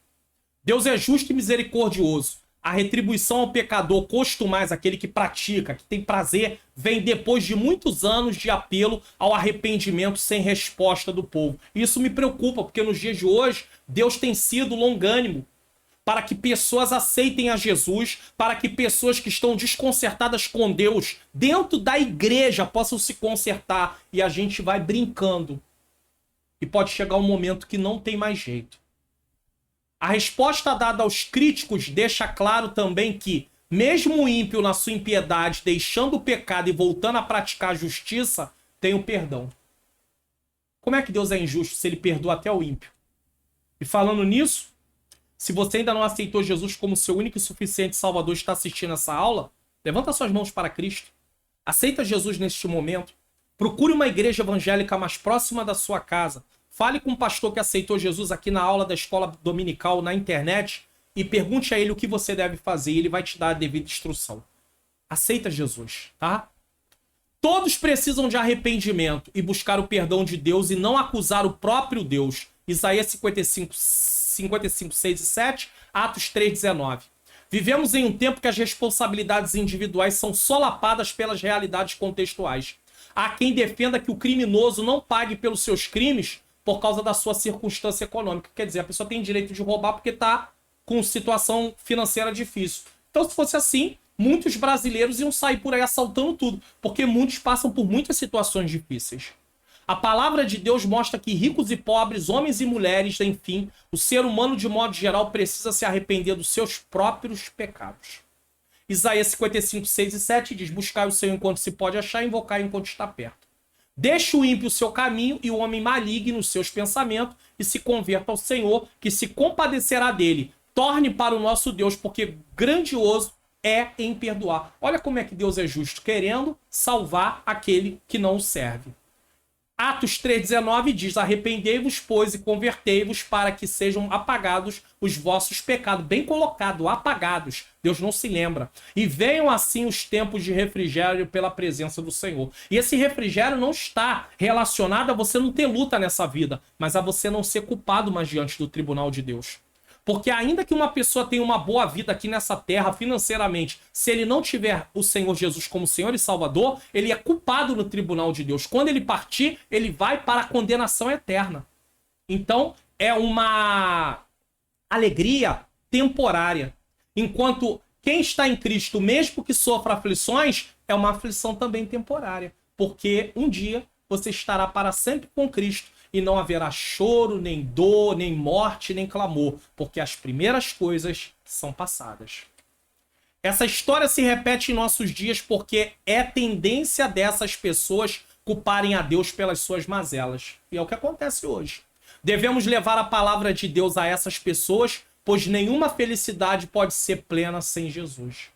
Deus é justo e misericordioso. A retribuição ao pecador, costumais, aquele que pratica, que tem prazer, vem depois de muitos anos de apelo ao arrependimento sem resposta do povo. Isso me preocupa, porque nos dias de hoje, Deus tem sido longânimo para que pessoas aceitem a Jesus, para que pessoas que estão desconcertadas com Deus dentro da igreja possam se consertar. E a gente vai brincando. E pode chegar um momento que não tem mais jeito. A resposta dada aos críticos deixa claro também que, mesmo o ímpio na sua impiedade, deixando o pecado e voltando a praticar a justiça, tem o perdão. Como é que Deus é injusto se ele perdoa até o ímpio? E falando nisso, se você ainda não aceitou Jesus como seu único e suficiente Salvador e está assistindo essa aula, levanta suas mãos para Cristo. Aceita Jesus neste momento. Procure uma igreja evangélica mais próxima da sua casa. Fale com um pastor que aceitou Jesus aqui na aula da escola dominical na internet e pergunte a ele o que você deve fazer e ele vai te dar a devida instrução. Aceita Jesus, tá? Todos precisam de arrependimento e buscar o perdão de Deus e não acusar o próprio Deus. Isaías 55, 6 e 7, Atos 3, 19. Vivemos em um tempo que as responsabilidades individuais são solapadas pelas realidades contextuais. Há quem defenda que o criminoso não pague pelos seus crimes por causa da sua circunstância econômica. Quer dizer, a pessoa tem direito de roubar porque está com situação financeira difícil. Então, se fosse assim, muitos brasileiros iam sair por aí assaltando tudo, porque muitos passam por muitas situações difíceis. A palavra de Deus mostra que ricos e pobres, homens e mulheres, enfim, o ser humano de modo geral precisa se arrepender dos seus próprios pecados. Isaías 55, 6 e 7 diz: buscai o Senhor enquanto se pode achar, invocar enquanto está perto. Deixe o ímpio o seu caminho e o homem maligno os seus pensamentos e se converta ao Senhor, que se compadecerá dele. Torne para o nosso Deus, porque grandioso é em perdoar. Olha como é que Deus é justo, querendo salvar aquele que não o serve. Atos 3,19 diz: arrependei-vos, pois, e convertei-vos para que sejam apagados os vossos pecados. Bem colocado, apagados. Deus não se lembra. E venham assim os tempos de refrigério pela presença do Senhor. E esse refrigério não está relacionado a você não ter luta nessa vida, mas a você não ser culpado mais diante do tribunal de Deus. Porque ainda que uma pessoa tenha uma boa vida aqui nessa terra financeiramente, se ele não tiver o Senhor Jesus como Senhor e Salvador, ele é culpado no tribunal de Deus. Quando ele partir, ele vai para a condenação eterna. Então, é uma alegria temporária. Enquanto quem está em Cristo, mesmo que sofra aflições, é uma aflição também temporária. Porque um dia você estará para sempre com Cristo. E não haverá choro, nem dor, nem morte, nem clamor, porque as primeiras coisas são passadas. Essa história se repete em nossos dias porque é tendência dessas pessoas culparem a Deus pelas suas mazelas. E é o que acontece hoje. Devemos levar a palavra de Deus a essas pessoas, pois nenhuma felicidade pode ser plena sem Jesus.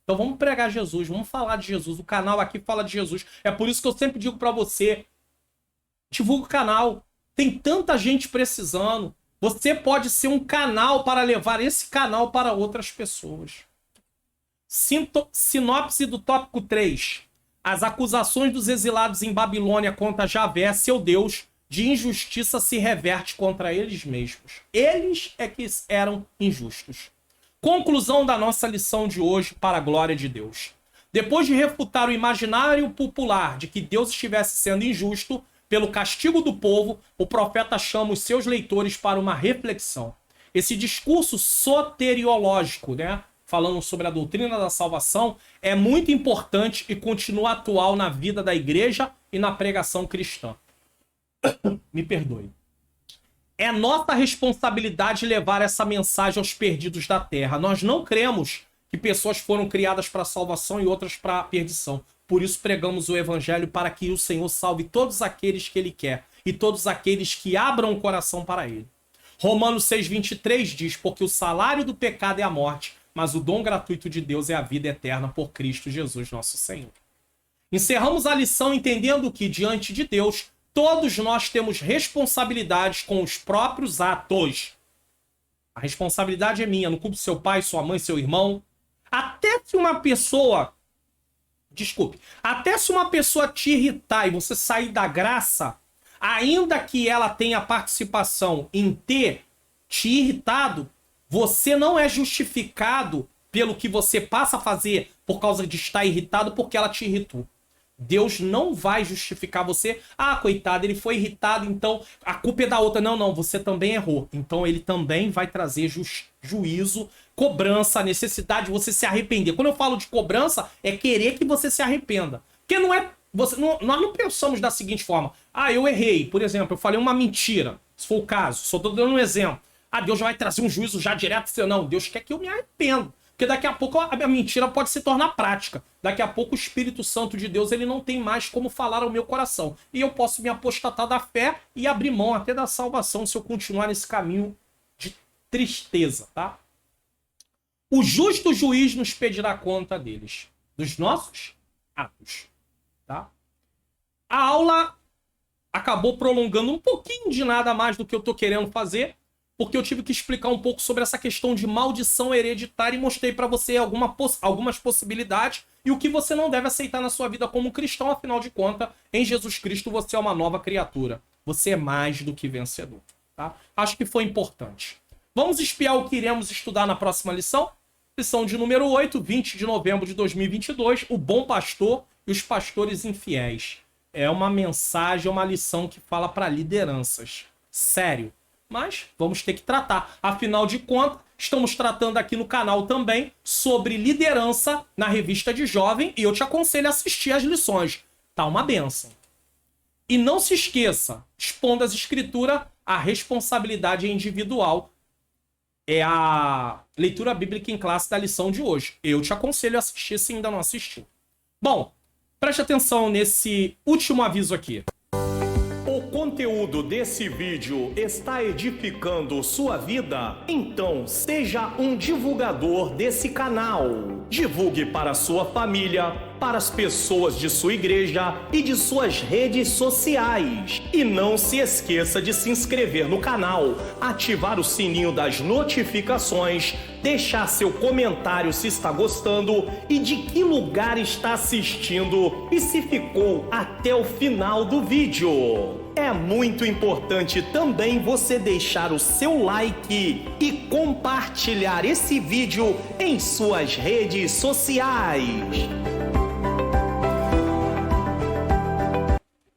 Então vamos pregar Jesus, vamos falar de Jesus. O canal aqui fala de Jesus. É por isso que eu sempre digo para você: divulga o canal. Tem tanta gente precisando. Você pode ser um canal para levar esse canal para outras pessoas. Sinopse do tópico 3. As acusações dos exilados em Babilônia contra Javé, seu Deus, de injustiça se reverte contra eles mesmos. Eles é que eram injustos. Conclusão da nossa lição de hoje para a glória de Deus. Depois de refutar o imaginário popular de que Deus estivesse sendo injusto, pelo castigo do povo, o profeta chama os seus leitores para uma reflexão. Esse discurso soteriológico, né, falando sobre a doutrina da salvação, é muito importante e continua atual na vida da igreja e na pregação cristã. Me perdoe. É nossa responsabilidade levar essa mensagem aos perdidos da terra. Nós não cremos que pessoas foram criadas para salvação e outras para perdição. Por isso pregamos o evangelho para que o Senhor salve todos aqueles que ele quer e todos aqueles que abram o coração para ele. Romanos 6,23 diz: porque o salário do pecado é a morte, mas o dom gratuito de Deus é a vida eterna por Cristo Jesus nosso Senhor. Encerramos a lição entendendo que, diante de Deus, todos nós temos responsabilidades com os próprios atos. A responsabilidade é minha, não culpe seu pai, sua mãe, seu irmão. Até se uma pessoa te irritar e você sair da graça, ainda que ela tenha participação em ter te irritado, você não é justificado pelo que você passa a fazer por causa de estar irritado porque ela te irritou. Deus não vai justificar você. Ah, coitado, ele foi irritado, então a culpa é da outra. Não, não, você também errou. Então ele também vai trazer juízo, cobrança, necessidade de você se arrepender. Quando eu falo de cobrança, é querer que você se arrependa. Porque não é... nós não pensamos da seguinte forma: ah, eu errei, por exemplo, eu falei uma mentira, se for o caso, só estou dando um exemplo. Ah, Deus já vai trazer um juízo já direto. Não, Deus quer que eu me arrependa. Porque daqui a pouco a mentira pode se tornar prática. Daqui a pouco o Espírito Santo de Deus ele não tem mais como falar ao meu coração. E eu posso me apostatar da fé e abrir mão até da salvação se eu continuar nesse caminho de tristeza, tá? O justo juiz nos pedirá conta deles, dos nossos atos, tá? A aula acabou prolongando um pouquinho de nada mais do que eu tô querendo fazer, porque eu tive que explicar um pouco sobre essa questão de maldição hereditária e mostrei para você algumas possibilidades e o que você não deve aceitar na sua vida como cristão. Afinal de contas, em Jesus Cristo você é uma nova criatura. Você é mais do que vencedor, tá? Acho que foi importante. Vamos espiar o que iremos estudar na próxima lição? Lição de número 8, 20 de novembro de 2022, o bom pastor e os pastores infiéis. É uma mensagem, uma lição que fala para lideranças. Sério. Mas vamos ter que tratar. Afinal de contas, estamos tratando aqui no canal também sobre liderança na revista de jovem e eu te aconselho a assistir as lições. Tá uma benção. E não se esqueça, expondo as escrituras, a responsabilidade individual. É a leitura bíblica em classe da lição de hoje. Eu te aconselho a assistir se ainda não assistiu. Bom, Preste atenção nesse último aviso aqui. O conteúdo desse vídeo está edificando sua vida? Então seja um divulgador desse canal. Divulgue para sua família, para as pessoas de sua igreja e de suas redes sociais. E não se esqueça de se inscrever no canal, ativar o sininho das notificações, deixar seu comentário se está gostando e de que lugar está assistindo e se ficou até o final do vídeo. É muito importante também você deixar o seu like e compartilhar esse vídeo em suas redes sociais.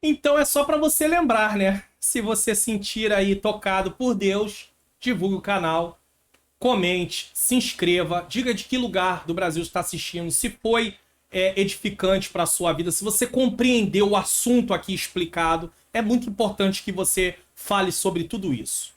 Então é só para você lembrar, né? Se você sentir aí tocado por Deus, divulgue o canal, comente, se inscreva, diga de que lugar do Brasil está assistindo, se foi edificante para a sua vida, se você compreendeu o assunto aqui explicado. É muito importante que você fale sobre tudo isso.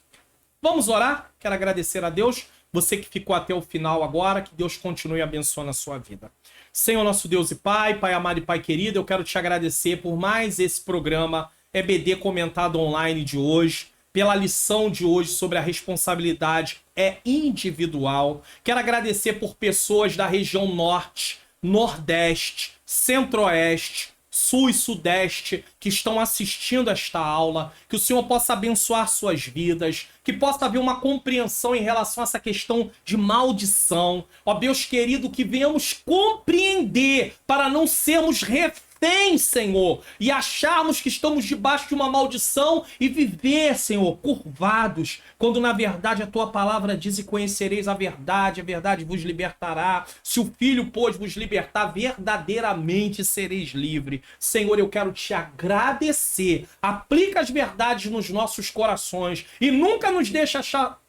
Vamos orar? Quero agradecer a Deus, você que ficou até o final agora, que Deus continue abençoando a sua vida. Senhor nosso Deus e Pai, Pai amado e Pai querido, eu quero te agradecer por mais esse programa EBD Comentado Online de hoje, pela lição de hoje sobre a responsabilidade individual. Quero agradecer por pessoas da região Norte, Nordeste, Centro-Oeste, Sul e Sudeste que estão assistindo esta aula, que o Senhor possa abençoar suas vidas, que possa haver uma compreensão em relação a essa questão de maldição. Ó Deus querido, que venhamos compreender para não sermos reféns, Senhor, e acharmos que estamos debaixo de uma maldição e viver, Senhor, curvados, quando na verdade a Tua palavra diz: e conhecereis a verdade vos libertará. Se o Filho pôde vos libertar, verdadeiramente sereis livres. Senhor, eu quero te agradecer. Aplica as verdades nos nossos corações e nunca nos deixa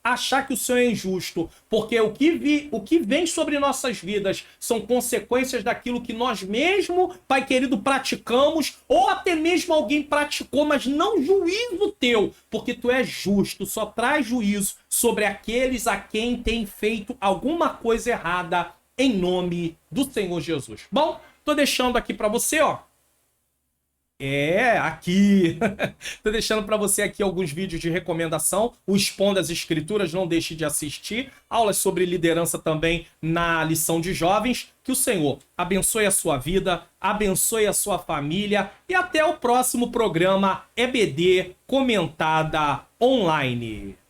achar que o Senhor é injusto, porque o que vem sobre nossas vidas são consequências daquilo que nós mesmo, Pai querido, praticamos, ou até mesmo alguém praticou, mas não juízo teu, porque tu és justo, só traz juízo sobre aqueles a quem tem feito alguma coisa errada, em nome do Senhor Jesus. Bom, tô deixando aqui para você, ó. Aqui. Tô deixando para você aqui alguns vídeos de recomendação. O Expondo as Escrituras, não deixe de assistir. Aulas sobre liderança também na lição de jovens. Que o Senhor abençoe a sua vida, abençoe a sua família. E até o próximo programa EBD Comentada Online.